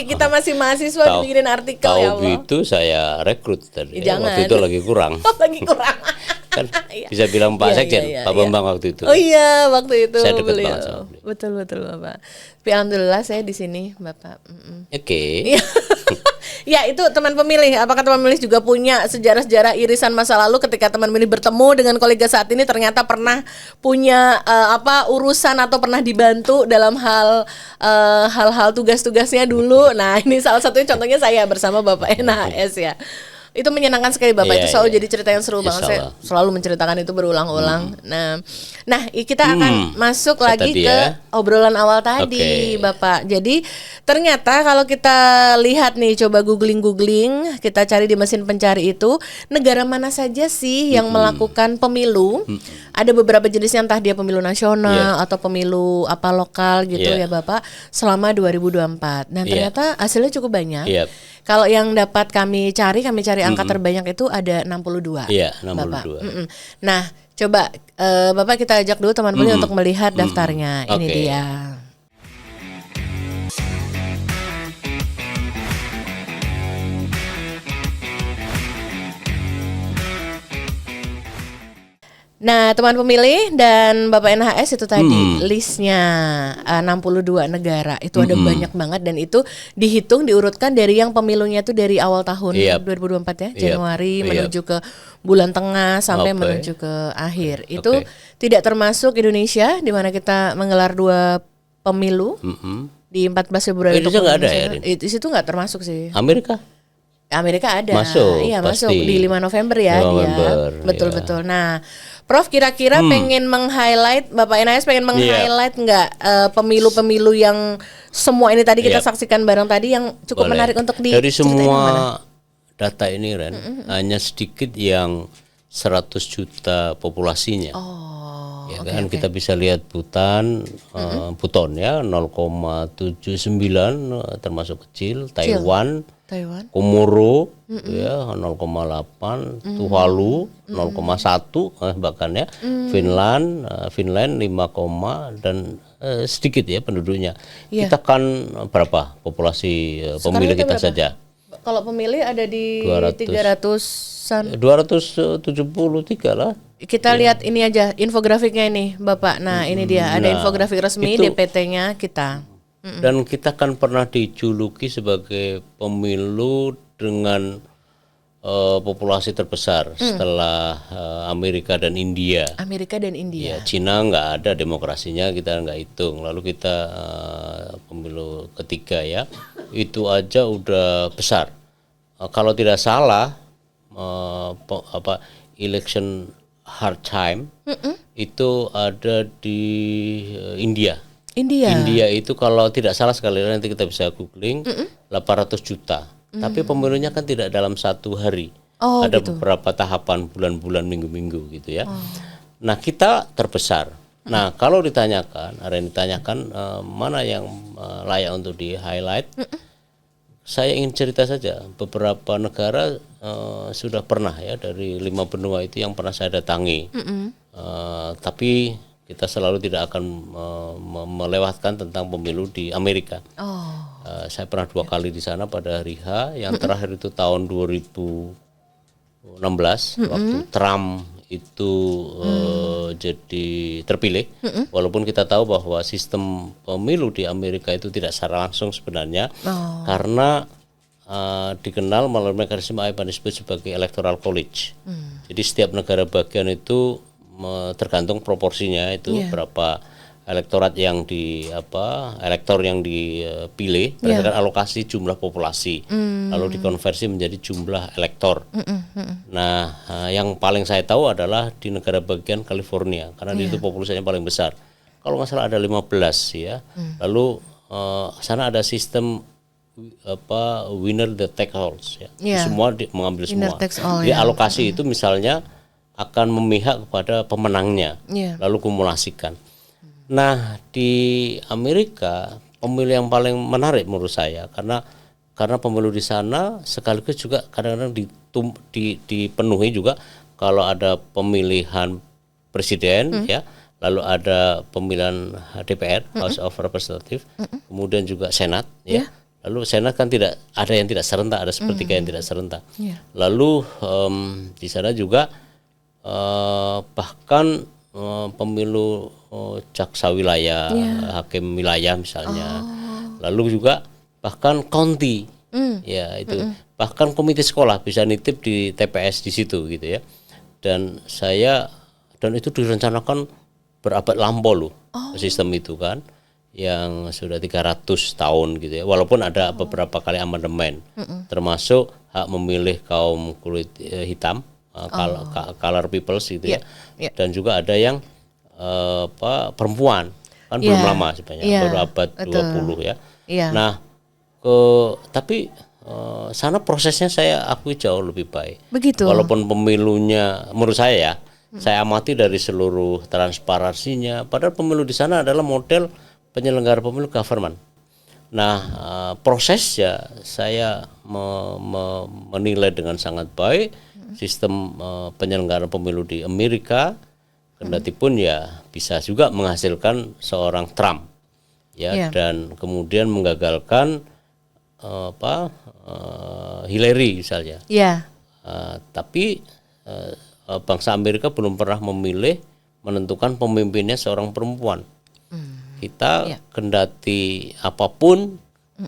kita masih mahasiswa bikinin artikel ya Allah. Tahu gitu saya rekrut tadi. Waktu itu lagi kurang. Kan bisa bilang Pak Sekjen, Pak Bambang waktu itu. Oh iya, waktu itu saya dekat banget sama beliau. Betul Bapak. Tapi alhamdulillah saya di sini, Bapak. Oke. Ya, itu teman pemilih. Apakah teman pemilih juga punya sejarah-sejarah irisan masa lalu ketika teman pemilih bertemu dengan kolega saat ini ternyata pernah punya urusan atau pernah dibantu dalam hal-hal tugas-tugasnya dulu. Nah, ini salah satunya contohnya saya bersama Bapak NHS ya. Itu menyenangkan sekali Bapak, itu selalu jadi cerita yang seru banget. Saya selalu menceritakan itu berulang-ulang. Nah, kita akan masuk lagi ke obrolan awal tadi, Bapak. Jadi ternyata kalau kita lihat nih, coba googling, kita cari di mesin pencari itu, negara mana saja sih yang melakukan pemilu? Ada beberapa jenisnya, entah dia pemilu nasional atau pemilu lokal gitu ya Bapak, selama 2024. Dan ternyata hasilnya cukup banyak. Kalau yang dapat kami cari angka terbanyak itu ada 62. Iya, 62. Bapak. Nah, coba Bapak kita ajak dulu teman pemilih untuk melihat daftarnya. Ini dia. Nah, teman pemilih dan Bapak NHS itu tadi listnya 62 negara. Itu ada banyak banget dan itu dihitung diurutkan dari yang pemilunya itu dari awal tahun 2024 ya, Januari menuju ke bulan tengah sampai menuju ke akhir. Itu tidak termasuk Indonesia di mana kita menggelar 2 pemilu di 14 Februari. Itu nggak ada ya? Itu situ nggak termasuk sih. Amerika? Amerika ada. Masuk, iya pasti. masuk di 5 November ya 5 November, dia. Betul-betul. Nah, Prof kira-kira pengen meng-highlight, Bapak NAS pengen meng-highlight nggak pemilu-pemilu yang semua ini tadi kita saksikan bareng tadi yang cukup menarik untuk dari semua data ini Ren, hanya sedikit yang 100 juta populasinya. Ya kan kita bisa lihat Buton ya 0,79 termasuk kecil, Taiwan, Komoro ya 0,8, Tuvalu 0,1 bahkan ya, Finland 5, dan sedikit ya penduduknya. Kita kan berapa populasi pemilih kita berapa? Saja? Kalau pemilih ada di 300-an. 273 lah. Kita lihat ini aja infografiknya ini Bapak. Nah ini dia ada infografik resmi DPT-nya kita. Dan kita kan pernah dijuluki sebagai pemilu dengan populasi terbesar setelah Amerika dan India. Ya, Cina nggak ada demokrasinya, kita nggak hitung. Lalu kita pemilu ketiga ya, itu aja udah besar. Kalau tidak salah election hard time itu ada di India. India itu kalau tidak salah sekali nanti kita bisa googling 800 juta. Tapi pemilunya kan tidak dalam satu hari. Ada beberapa tahapan bulan-bulan, minggu-minggu gitu ya. Nah kita terbesar. Nah kalau ditanyakan, mana yang layak untuk di highlight, saya ingin cerita saja beberapa negara sudah pernah ya dari 5 benua itu yang pernah saya datangi. Tapi kita selalu tidak akan melewatkan tentang pemilu di Amerika. Saya pernah 2 kali di sana pada hari H. Yang terakhir itu tahun 2016 waktu Trump itu jadi terpilih. Walaupun kita tahu bahwa sistem pemilu di Amerika itu tidak secara langsung sebenarnya, karena dikenal melalui mekanisme yang disebut sebagai electoral college. Jadi setiap negara bagian itu tergantung proporsinya itu berapa elektor yang dipilih berdasarkan alokasi jumlah populasi, lalu dikonversi menjadi jumlah elektor. Nah, yang paling saya tahu adalah di negara bagian California karena di itu populasinya paling besar. Kalau nggak salah ada 15 ya. Lalu sana ada sistem winner the take all ya. Semua mengambil semua. Di alokasi itu misalnya akan memihak kepada pemenangnya, lalu kumulasikan. Nah di Amerika pemilu yang paling menarik menurut saya karena pemilu di sana sekaligus juga kadang-kadang dipenuhi juga kalau ada pemilihan presiden ya, lalu ada pemilihan DPR House of Representatives, kemudian juga Senat ya. Lalu Senat kan tidak ada yang tidak serentak, ada sepertiga yang tidak serentak. Lalu di sana juga bahkan pemilu jaksa wilayah, hakim wilayah misalnya, lalu juga bahkan county, ya itu, bahkan komite sekolah bisa nitip di TPS di situ gitu ya. Dan itu direncanakan berabad lampau loh, sistem itu kan, yang sudah 300 tahun gitu ya. Walaupun ada beberapa kali amandemen, termasuk hak memilih kaum kulit hitam. Color peoples gitu ya. Dan juga ada yang perempuan kan belum lama sebenarnya, baru abad 20 ya. Nah, tapi sana prosesnya saya akui jauh lebih baik. Begitu. Walaupun pemilunya menurut saya ya, saya amati dari seluruh transparansinya, padahal pemilu di sana adalah model penyelenggara pemilu government. Nah, prosesnya saya menilai dengan sangat baik. Sistem penyelenggaraan pemilu di Amerika, kendati pun ya bisa juga menghasilkan seorang Trump, ya, dan kemudian menggagalkan Hillary misalnya. Tapi bangsa Amerika belum pernah menentukan pemimpinnya seorang perempuan. Kita kendati apapun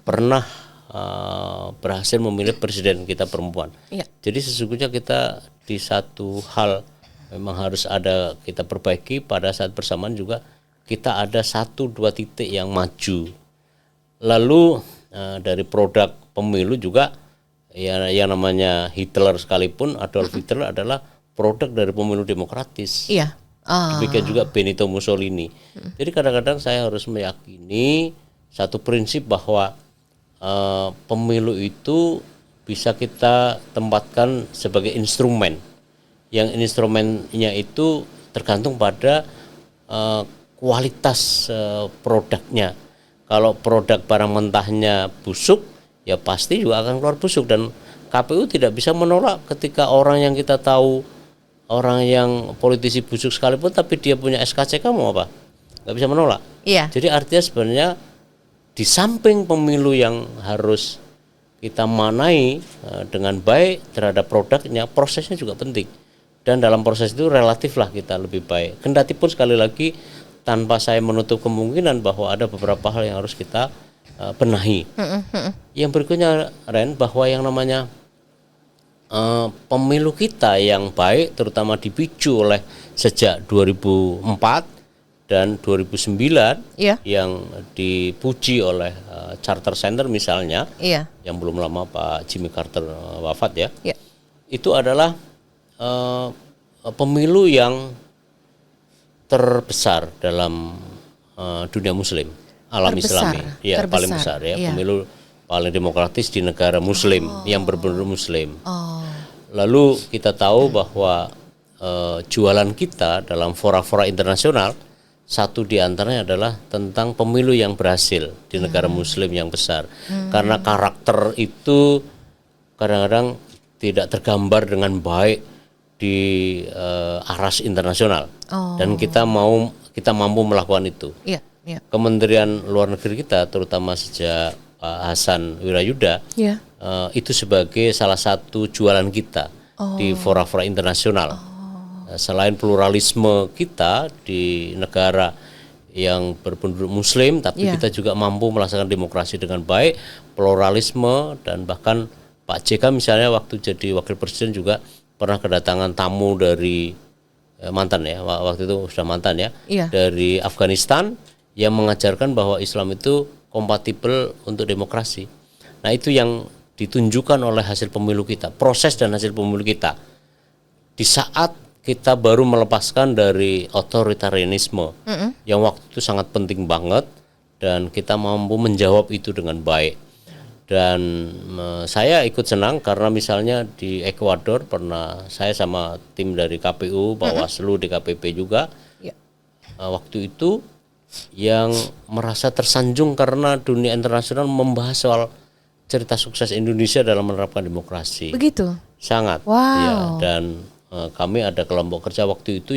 pernah berhasil memilih presiden kita perempuan. Jadi sesungguhnya kita di satu hal memang harus ada kita perbaiki, pada saat bersamaan juga kita ada 1-2 titik yang maju. Lalu dari produk pemilu juga ya yang namanya Hitler sekalipun, Adolf Hitler adalah produk dari pemilu demokratis. Iya. Demikian juga Benito Mussolini. Jadi kadang-kadang saya harus meyakini satu prinsip bahwa pemilu itu bisa kita tempatkan sebagai instrumen. Yang instrumennya itu tergantung pada kualitas produknya. Kalau produk barang mentahnya busuk, ya pasti juga akan keluar busuk, dan KPU tidak bisa menolak ketika orang yang kita tahu, orang yang politisi busuk sekalipun tapi dia punya SKCK, mau apa? Nggak bisa menolak. Iya. Jadi artinya sebenarnya di samping pemilu yang harus kita manai dengan baik terhadap produknya, prosesnya juga penting. Dan dalam proses itu relatiflah kita lebih baik. Kendati pun sekali lagi tanpa saya menutup kemungkinan bahwa ada beberapa hal yang harus kita benahi. Yang berikutnya, Ren, bahwa yang namanya pemilu kita yang baik terutama dipicu oleh sejak 2004 dan 2009 yang dipuji oleh Charter Center misalnya, yang belum lama Pak Jimmy Carter wafat ya. Itu adalah pemilu yang terbesar dalam dunia muslim, alam Islami, ya terbesar, paling besar ya, pemilu paling demokratis di negara muslim yang berbendera muslim. Lalu kita tahu bahwa jualan kita dalam fora-fora internasional, satu di antaranya adalah tentang pemilu yang berhasil di negara muslim yang besar. Karena karakter itu kadang-kadang tidak tergambar dengan baik di aras internasional, dan kita mampu melakukan itu. Kementerian Luar Negeri kita, terutama sejak Pak Hasan Wirayuda, itu sebagai salah satu jualan kita di fora-fora internasional. Selain pluralisme kita di negara yang berpenduduk muslim, tapi kita juga mampu melaksanakan demokrasi dengan baik, pluralisme, dan bahkan Pak JK misalnya waktu jadi wakil presiden juga pernah kedatangan tamu dari mantan ya, waktu itu sudah mantan ya, dari Afghanistan, yang mengajarkan bahwa Islam itu kompatibel untuk demokrasi. Nah, itu yang ditunjukkan oleh hasil pemilu kita, proses dan hasil pemilu kita. Di saat kita baru melepaskan dari otoritarianisme yang waktu itu sangat penting banget, dan kita mampu menjawab itu dengan baik. Dan saya ikut senang karena misalnya di Ekuador pernah saya sama tim dari KPU, Bawaslu, DKPP juga waktu itu yang merasa tersanjung karena dunia internasional membahas soal cerita sukses Indonesia dalam menerapkan demokrasi. Begitu? Sangat. Wow. Ya, dan kami ada kelompok kerja waktu itu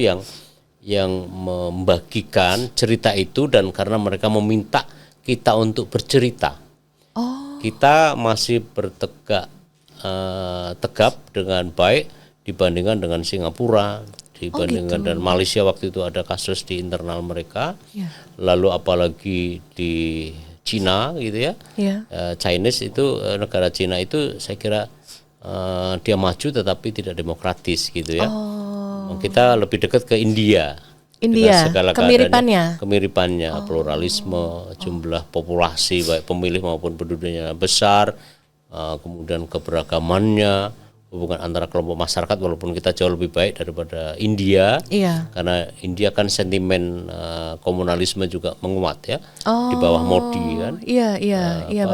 yang membagikan cerita itu, dan karena mereka meminta kita untuk bercerita. Kita masih tegap dengan baik dibandingkan dengan Singapura, dibandingkan dan Malaysia waktu itu ada kasus di internal mereka. Lalu apalagi di Cina gitu ya. Chinese itu, negara Cina itu saya kira dia maju tetapi tidak demokratis gitu ya. Kita lebih dekat ke India. Kemiripannya, pluralisme, jumlah populasi baik pemilih maupun penduduknya besar, kemudian keberagamannya, hubungan antara kelompok masyarakat, walaupun kita jauh lebih baik daripada India, karena India kan sentimen komunalisme juga menguat ya, di bawah Modi kan,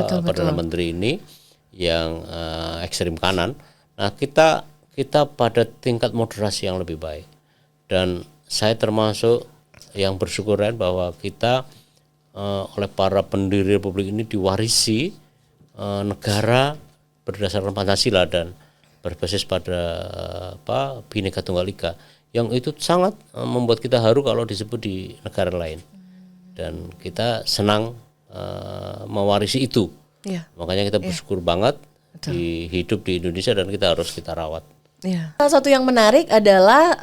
betul. Perdana Menteri ini yang ekstrem kanan. Nah, kita pada tingkat moderasi yang lebih baik, dan saya termasuk yang bersyukur bahwa kita oleh para pendiri Republik ini diwarisi negara berdasarkan Pancasila dan berbasis pada Bhinneka Tunggal Ika, yang itu sangat membuat kita haru kalau disebut di negara lain, dan kita senang mewarisi itu. Makanya kita bersyukur banget hidup di Indonesia, dan kita harus kita rawat. Salah satu yang menarik adalah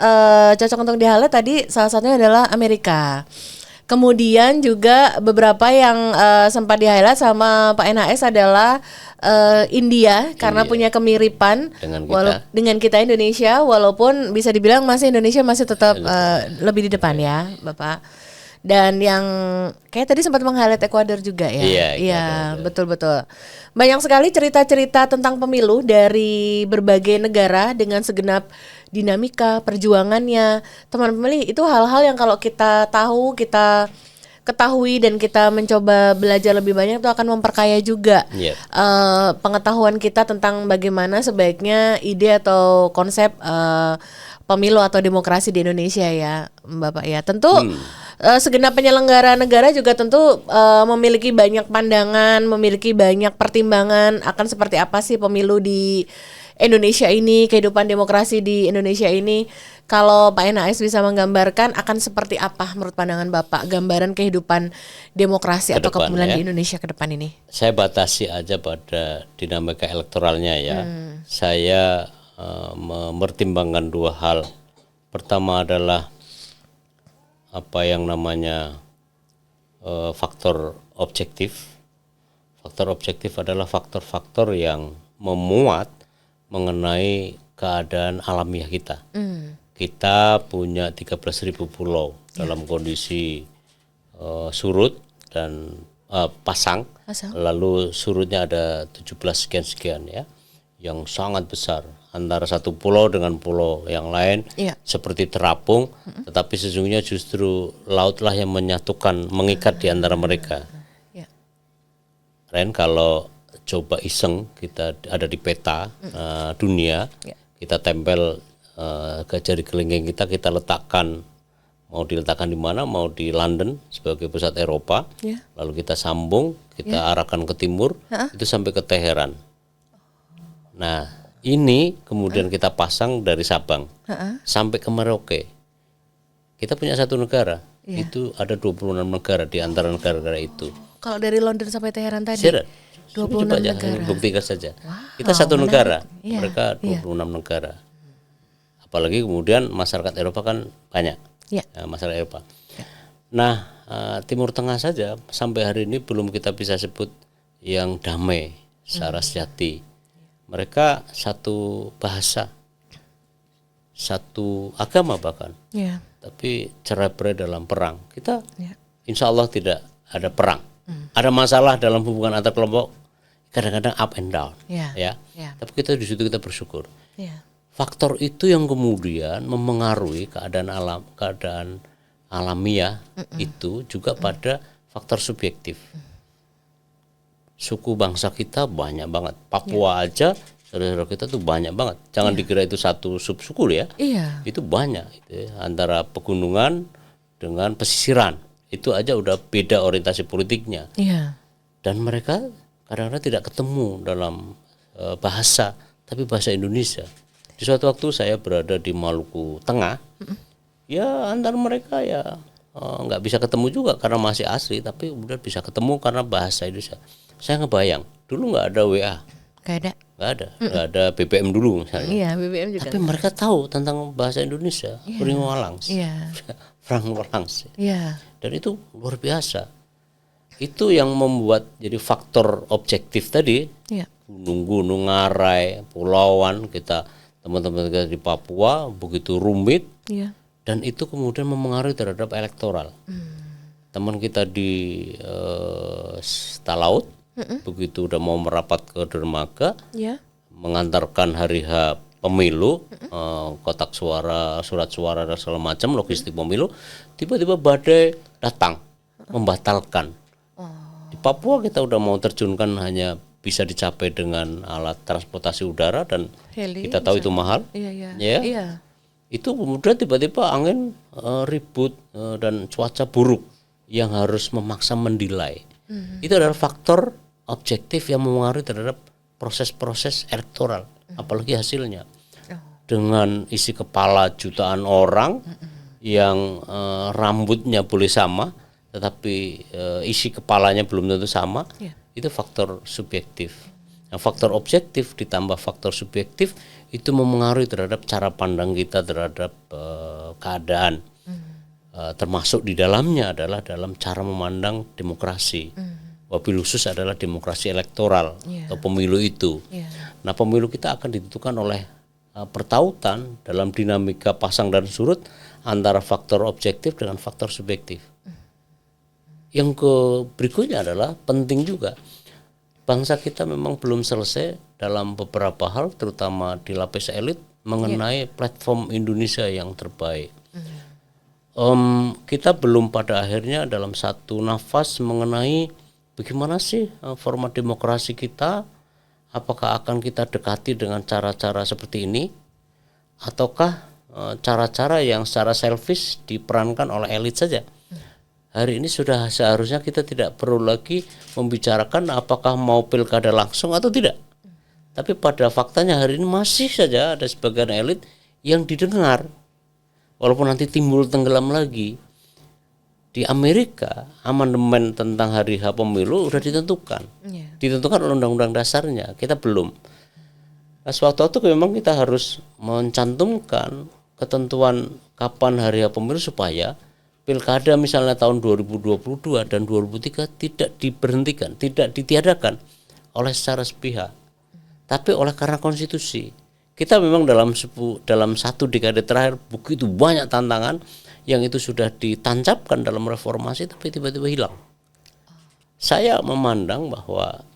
cocok untuk di-highlight tadi, salah satunya adalah Amerika. Kemudian juga beberapa yang sempat di-highlight sama Pak NHS adalah India, karena punya kemiripan dengan kita Indonesia, walaupun bisa dibilang Indonesia masih tetap lebih di depan ya, Bapak. Dan yang kayak tadi sempat meng-highlight Ekuador juga ya. Iya, betul-betul. Banyak sekali cerita-cerita tentang pemilu dari berbagai negara dengan segenap dinamika perjuangannya. Teman pemilih itu hal-hal yang kalau kita tahu, kita ketahui dan kita mencoba belajar lebih banyak itu akan memperkaya juga pengetahuan kita tentang bagaimana sebaiknya ide atau konsep pemilu atau demokrasi di Indonesia ya, Bapak ya. Tentu segenap penyelenggara negara juga tentu memiliki banyak pandangan, memiliki banyak pertimbangan akan seperti apa sih pemilu di Indonesia ini, kehidupan demokrasi di Indonesia ini. Kalau Pak Enais bisa menggambarkan akan seperti apa menurut pandangan Bapak gambaran kehidupan demokrasi atau kepemilian di Indonesia ke depan ini? Saya batasi aja pada dinamika elektoralnya ya. Saya mempertimbangkan dua hal. Pertama adalah apa yang namanya faktor objektif. Faktor objektif adalah faktor-faktor yang memuat mengenai keadaan alamiah kita. Kita punya 13.000 pulau dalam kondisi surut dan pasang. Lalu surutnya ada 17 sekian ya, yang sangat besar antara satu pulau dengan pulau yang lain seperti terapung, tetapi sesungguhnya justru lautlah yang menyatukan, mengikat di antara mereka. Ren, kalau coba iseng kita ada di peta dunia, kita tempel ke jari kelingking kita letakkan, mau diletakkan di mana, mau di London sebagai pusat Eropa, lalu kita sambung, kita arahkan ke timur, itu sampai ke Teheran. Nah, ini kemudian kita pasang dari Sabang sampai ke Merauke. Kita punya satu negara, itu ada 26 negara di antara negara-negara itu. Kalau dari London sampai Teheran tadi? 26 negara. Buktikan saja. Kita satu negara, mereka 26 negara. Apalagi kemudian masyarakat Eropa kan banyak, masyarakat Eropa. Nah, Timur Tengah saja sampai hari ini belum kita bisa sebut yang damai secara sejati. Mereka satu bahasa, satu agama bahkan, tapi cerai-berai dalam perang. Kita insya Allah tidak ada perang. Ada masalah dalam hubungan antar kelompok, kadang-kadang up and down, tapi kita di situ kita bersyukur. Faktor itu yang kemudian memengaruhi keadaan alamiah itu juga pada faktor subjektif. Suku bangsa kita banyak banget. Papua aja saudara-saudara kita tuh banyak banget. Jangan dikira itu satu subsuku ya. Itu banyak gitu ya. Antara pegunungan dengan pesisiran. Itu aja udah beda orientasi politiknya. Dan mereka kadang-kadang tidak ketemu dalam bahasa, tapi bahasa Indonesia. Di suatu waktu saya berada di Maluku Tengah, ya antar mereka ya nggak bisa ketemu juga karena masih asli, tapi kemudian bisa ketemu karena bahasa Indonesia. Saya ngebayang, dulu nggak ada WA, nggak ada BBM dulu misalnya. BBM juga. Tapi mereka tahu tentang bahasa Indonesia, Ringo Walangs, Frank Walangs, dan itu luar biasa. Itu yang membuat jadi faktor objektif tadi, gunung-gunung, ngarai, pulauan kita. Teman-teman kita di Papua begitu rumit, dan itu kemudian memengaruhi terhadap elektoral. Teman kita di Talaut, begitu udah mau merapat ke dermaga, mengantarkan hari H pemilu, kotak suara, surat suara dan segala macam logistik pemilu, tiba-tiba badai datang membatalkan. Di Papua kita udah mau terjunkan hanya bisa dicapai dengan alat transportasi udara dan kita tahu itu mahal, itu kemudian tiba-tiba angin ribut dan cuaca buruk yang harus memaksa mendelay. Itu adalah faktor objektif yang mempengaruhi terhadap proses-proses elektoral, apalagi hasilnya. Dengan isi kepala jutaan orang yang rambutnya boleh sama, tetapi isi kepalanya belum tentu sama. Itu faktor subjektif. Nah, faktor objektif ditambah faktor subjektif itu memengaruhi terhadap cara pandang kita terhadap keadaan. Termasuk di dalamnya adalah dalam cara memandang demokrasi. Wabil khusus adalah demokrasi elektoral atau pemilu itu. Nah, pemilu kita akan ditentukan oleh pertautan dalam dinamika pasang dan surut antara faktor objektif dengan faktor subjektif. Yang berikutnya adalah penting juga, bangsa kita memang belum selesai dalam beberapa hal, terutama di lapis elit mengenai platform Indonesia yang terbaik. Kita belum pada akhirnya dalam satu nafas mengenai bagaimana sih format demokrasi kita, apakah akan kita dekati dengan cara-cara seperti ini, ataukah cara-cara yang secara selfish diperankan oleh elit saja. Hari ini sudah seharusnya kita tidak perlu lagi membicarakan apakah mau pilkada langsung atau tidak. Tapi pada faktanya hari ini masih saja ada sebagian elit yang didengar. Walaupun nanti timbul tenggelam lagi. Di Amerika amandemen tentang hari H pemilu sudah ditentukan. Ditentukan oleh undang-undang dasarnya. Kita belum. Nah, sewaktu-waktu memang kita harus mencantumkan ketentuan kapan hari H pemilu supaya pilkada misalnya tahun 2022 dan 2003 tidak diberhentikan, tidak ditiadakan oleh secara sepihak, tapi oleh karena konstitusi. Kita memang dalam satu dekade terakhir begitu banyak tantangan yang itu sudah ditancapkan dalam reformasi tapi tiba-tiba hilang. Saya memandang bahwa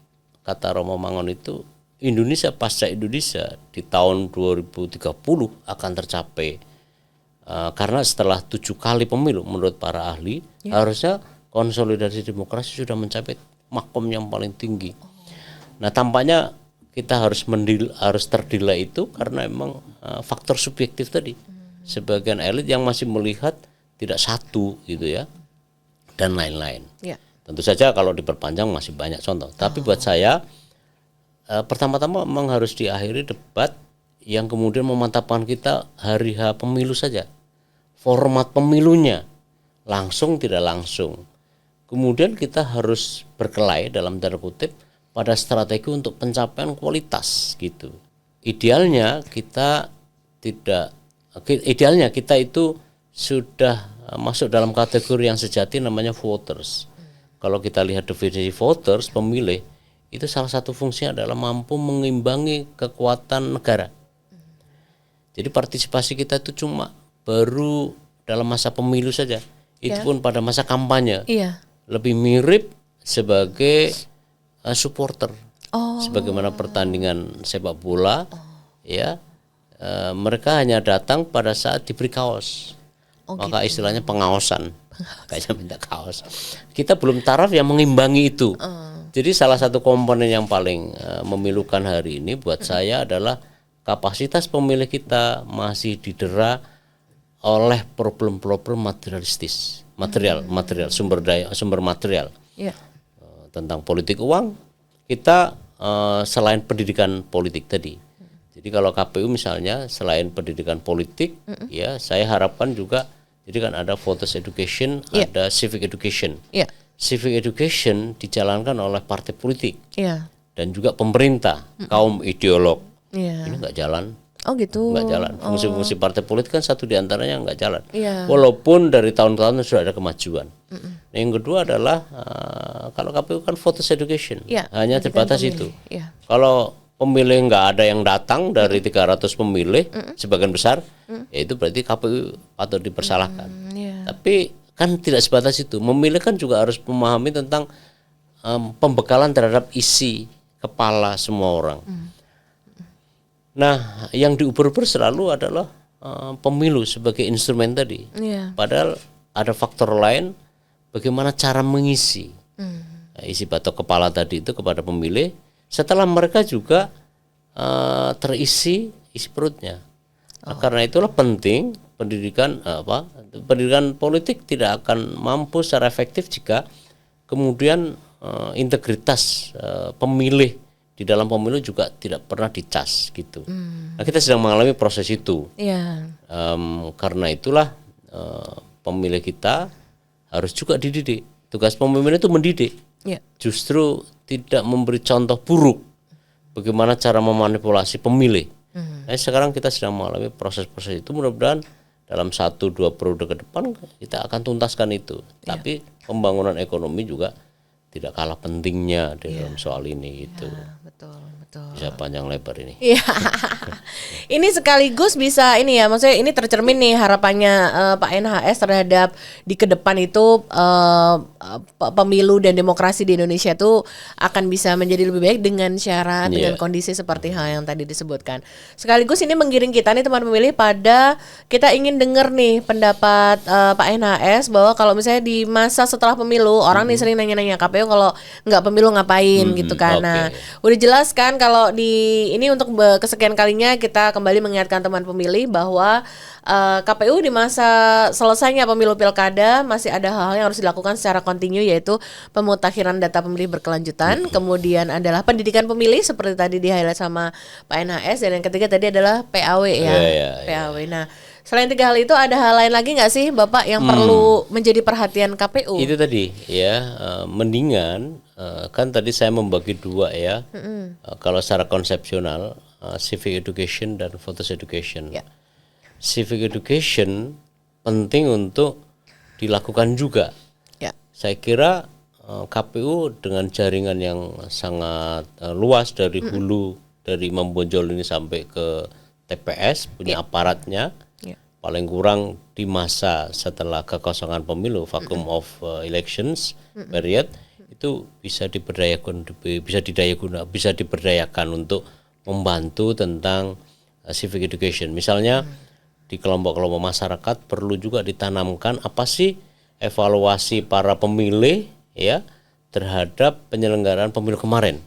kata Romo Mangun itu Indonesia pasca Indonesia di tahun 2030 akan tercapai. Karena setelah 7 kali pemilu menurut para ahli harusnya konsolidasi demokrasi sudah mencapai makom yang paling tinggi. Nah, tampaknya kita harus terdilai itu karena memang faktor subjektif tadi. Sebagian elit yang masih melihat tidak satu gitu ya, dan lain-lain. Tentu saja kalau diperpanjang masih banyak contoh. Tapi buat saya pertama-tama memang harus diakhiri debat yang kemudian memantapkan kita hari H pemilu saja. Format pemilunya langsung tidak langsung. Kemudian kita harus berkelahi dalam tanda kutip pada strategi untuk pencapaian kualitas gitu. Idealnya kita itu sudah masuk dalam kategori yang sejati namanya voters. Kalau kita lihat definisi voters, pemilih, itu salah satu fungsinya adalah mampu mengimbangi kekuatan negara. Jadi partisipasi kita itu cuma baru dalam masa pemilu saja. Itu pun pada masa kampanye. Lebih mirip sebagai supporter. Sebagaimana pertandingan sepak bola, mereka hanya datang pada saat diberi kaos. Maka istilahnya pengaosan. Kayaknya minta kaos. Kita belum taraf yang mengimbangi itu. Jadi salah satu komponen yang paling memilukan hari ini buat saya adalah kapasitas pemilih kita masih didera oleh problem-problem materialistis, material, sumber material. Tentang politik uang, kita selain pendidikan politik tadi. Jadi kalau KPU misalnya selain pendidikan politik, saya harapkan juga, jadi kan ada voters education, ada civic education. Civic education dijalankan oleh partai politik dan juga pemerintah, kaum ideolog. Ini nggak jalan. Nggak jalan. Fungsi-fungsi partai politik kan satu diantaranya nggak jalan. Walaupun dari tahun ke tahun sudah ada kemajuan. Nah, yang kedua adalah kalau KPU kan voters education, hanya terbatas itu. Kalau pemilih nggak ada yang datang dari 300 pemilih, sebagian besar, ya itu berarti KPU patut dipersalahkan. Tapi kan tidak sebatas itu. Memilih kan juga harus memahami tentang pembekalan terhadap isi kepala semua orang. Nah, yang diuber-uber selalu adalah pemilu sebagai instrumen tadi. Padahal ada faktor lain, bagaimana cara mengisi isi batok kepala tadi itu kepada pemilih. Setelah mereka juga terisi isi perutnya. Nah, karena itulah penting pendidikan politik tidak akan mampu secara efektif jika kemudian integritas pemilih di dalam pemilu juga tidak pernah dicas gitu. Nah, kita sedang mengalami proses itu. Karena itulah pemilih kita harus juga dididik. Tugas pemimpin itu mendidik. Justru tidak memberi contoh buruk bagaimana cara memanipulasi pemilih. Nah, sekarang kita sedang mengalami proses-proses itu. Mudah-mudahan dalam 1-2 periode ke depan kita akan tuntaskan itu. Tapi pembangunan ekonomi juga tidak kalah pentingnya dalam soal ini gitu. Betul. Bisa panjang lebar ini. Ini sekaligus bisa ini ya, maksudnya ini tercermin nih harapannya Pak NHS terhadap di ke depan itu pemilu dan demokrasi di Indonesia itu akan bisa menjadi lebih baik dengan syarat, dengan kondisi seperti hal yang tadi disebutkan. Sekaligus ini menggiring kita nih teman pemilih pada kita ingin dengar nih pendapat Pak NHS bahwa kalau misalnya di masa setelah pemilu orang nih sering nanya-nanya KPU kalau nggak pemilu ngapain gitu kan. Nah, udah jelas kan kalau di ini untuk kesekian kalinya kita kembali mengingatkan teman pemilih bahwa KPU di masa selesainya pemilu pilkada masih ada hal-hal yang harus dilakukan secara kontinu, yaitu pemutakhiran data pemilih berkelanjutan, kemudian adalah pendidikan pemilih seperti tadi di-highlight sama Pak NHS, dan yang ketiga tadi adalah PAW ya. PAW. Nah, selain 3 hal itu ada hal lain lagi nggak sih Bapak yang perlu menjadi perhatian KPU? Itu tadi ya, mendingan kan tadi saya membagi 2 ya. Kalau secara konsepsional civic education dan voters education. Civic education penting untuk dilakukan juga. Saya kira KPU dengan jaringan yang sangat luas dari hulu, dari Membonjol ini sampai ke TPS, punya aparatnya. Paling kurang di masa setelah kekosongan pemilu, vacuum of elections period, itu bisa diberdayakan untuk membantu tentang civic education. Misalnya di kelompok-kelompok masyarakat perlu juga ditanamkan apa sih evaluasi para pemilih ya terhadap penyelenggaraan pemilu kemarin.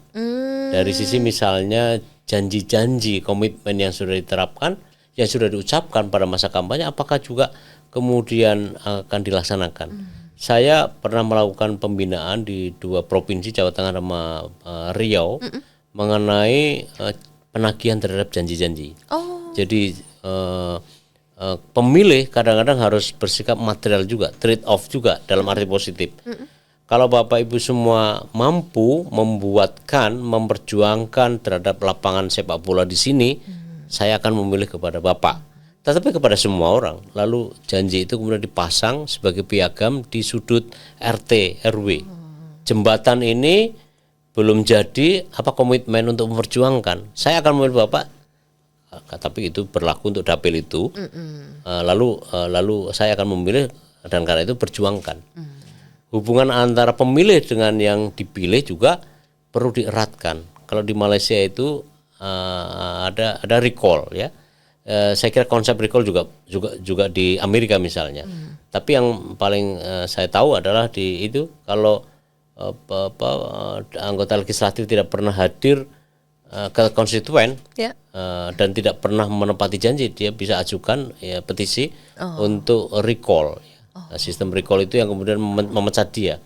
Dari sisi misalnya janji-janji, komitmen yang sudah diterapkan, yang sudah diucapkan pada masa kampanye, apakah juga kemudian akan dilaksanakan. Saya pernah melakukan pembinaan di 2 provinsi, Jawa Tengah sama Riau, mengenai penagihan terhadap janji-janji. Jadi pemilih kadang-kadang harus bersikap material juga, trade off juga dalam arti positif. Kalau Bapak Ibu semua mampu memperjuangkan terhadap lapangan sepak bola di sini, saya akan memilih kepada Bapak. Tetapi kepada semua orang. Lalu janji itu kemudian dipasang sebagai piagam di sudut RT, RW. Jembatan ini belum jadi, apa komitmen untuk memperjuangkan. Saya akan memilih Bapak. Tapi itu berlaku untuk dapil itu. Lalu saya akan memilih, dan karena itu perjuangkan. Hubungan antara pemilih dengan yang dipilih juga perlu dieratkan. Kalau di Malaysia itu ada recall ya. Saya kira konsep recall juga di Amerika misalnya. Tapi yang paling saya tahu adalah di itu kalau anggota legislatif tidak pernah hadir ke konstituen dan tidak pernah menepati janji, dia bisa ajukan ya, petisi untuk recall. Sistem recall itu yang kemudian memecat dia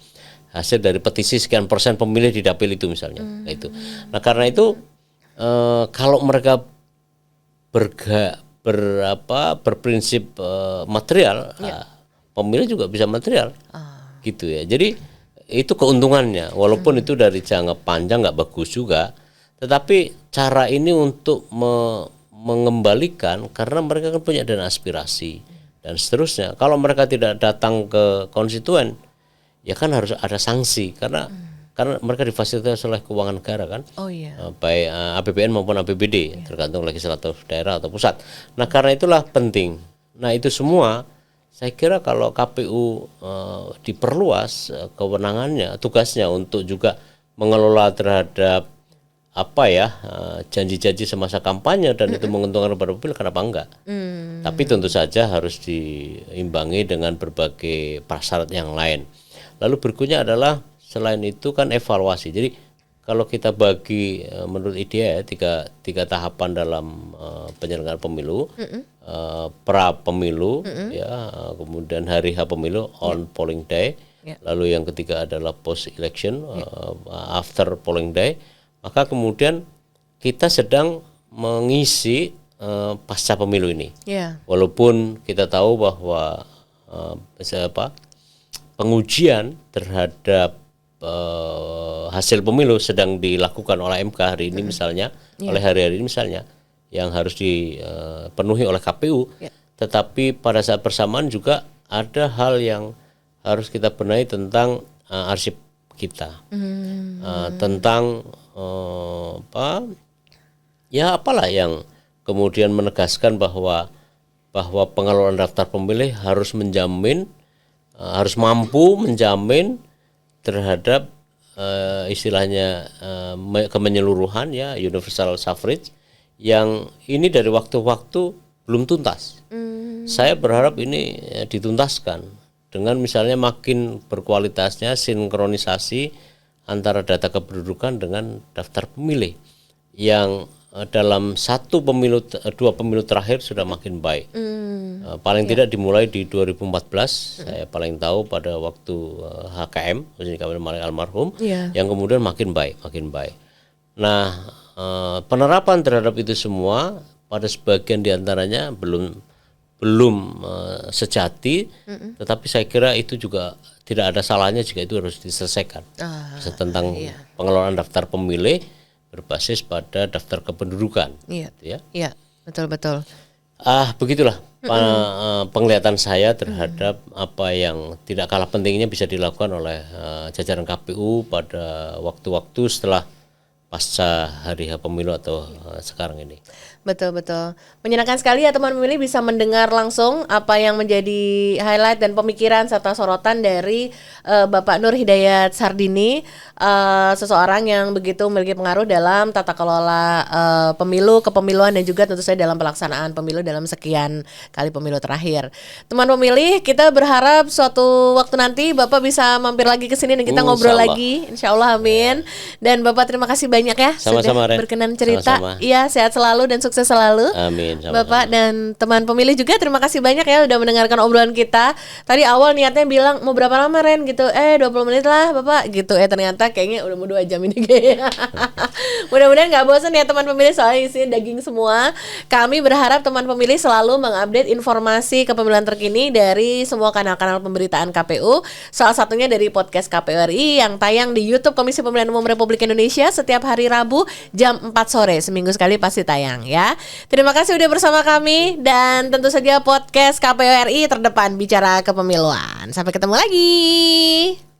hasil dari petisi sekian persen pemilih di dapil itu misalnya. Nah karena itu kalau mereka berprinsip material, pemilih juga bisa material, gitu ya. Jadi itu keuntungannya, walaupun itu dari jangka panjang nggak bagus juga, tetapi cara ini untuk mengembalikan karena mereka kan punya dana aspirasi dan seterusnya. Kalau mereka tidak datang ke konstituen, ya kan harus ada sanksi karena mereka difasilitasi oleh keuangan negara kan, baik APBN maupun APBD, tergantung legislatif daerah atau pusat. Nah karena itulah penting. Nah itu semua saya kira kalau KPU diperluas kewenangannya, tugasnya untuk juga mengelola terhadap janji-janji semasa kampanye dan itu menguntungkan kepada publik, kenapa enggak? Tapi tentu saja harus diimbangi dengan berbagai prasyarat yang lain. Lalu berikutnya adalah selain itu kan evaluasi. Jadi kalau kita bagi menurut IDEA tiga tahapan dalam penyelenggaraan pemilu, pra pemilu, kemudian hari H pemilu, on polling day, lalu yang ketiga adalah post election, after polling day. Maka kemudian kita sedang mengisi pasca pemilu ini. Walaupun kita tahu bahwa pengujian terhadap hasil pemilu sedang dilakukan oleh MK hari ini misalnya, oleh hari-hari ini misalnya, yang harus dipenuhi oleh KPU. Tetapi pada saat bersamaan juga ada hal yang harus kita benahi tentang arsip kita, tentang apalah yang kemudian menegaskan bahwa pengelolaan daftar pemilih harus harus mampu menjamin terhadap istilahnya kemenyeluruhan ya, universal suffrage, yang ini dari waktu-waktu belum tuntas. Saya berharap ini dituntaskan dengan misalnya makin berkualitasnya sinkronisasi antara data kependudukan dengan daftar pemilih yang dalam dua pemilu terakhir sudah makin baik. Paling tidak dimulai di 2014, saya paling tahu pada waktu HKM, Husni Kamil Malik almarhum, yang kemudian makin baik. Nah, penerapan terhadap itu semua pada sebagian diantaranya belum sejati, tetapi saya kira itu juga tidak ada salahnya jika itu harus diselesaikan. Tentang pengelolaan daftar pemilih berbasis pada daftar kependudukan. Iya, betul. Begitulah penglihatan saya terhadap apa yang tidak kalah pentingnya bisa dilakukan oleh jajaran KPU pada waktu-waktu setelah pasca hari pemilu atau sekarang ini. Betul. Menyenangkan sekali ya teman pemilih bisa mendengar langsung apa yang menjadi highlight dan pemikiran serta sorotan dari Bapak Nur Hidayat Sardini, seseorang yang begitu memiliki pengaruh dalam tata kelola pemilu, kepemiluan, dan juga tentu saja dalam pelaksanaan pemilu dalam sekian kali pemilu terakhir. Teman pemilih, kita berharap suatu waktu nanti Bapak bisa mampir lagi ke sini dan kita ngobrol lagi, insya Allah, amin. Dan Bapak terima kasih banyak ya sama-sama, sudah berkenan cerita. Iya, sehat selalu dan sukses selalu. Amin. Bapak dan teman pemilih juga terima kasih banyak ya udah mendengarkan obrolan kita. Tadi awal niatnya bilang mau berapa lama Ren gitu. 20 menit lah Bapak gitu. Ternyata kayaknya udah mau 2 jam ini kayaknya. Mudah-mudahan gak bosan ya teman pemilih, soalnya isinya daging semua. Kami berharap teman pemilih selalu mengupdate informasi kepemiluan terkini dari semua kanal-kanal pemberitaan KPU. Salah satunya dari podcast KPU RI yang tayang di YouTube Komisi Pemilihan Umum Republik Indonesia setiap hari Rabu jam 4 sore. Seminggu sekali pasti tayang ya. Terima kasih udah bersama kami dan tentu saja podcast KPU RI terdepan bicara kepemiluan. Sampai ketemu lagi.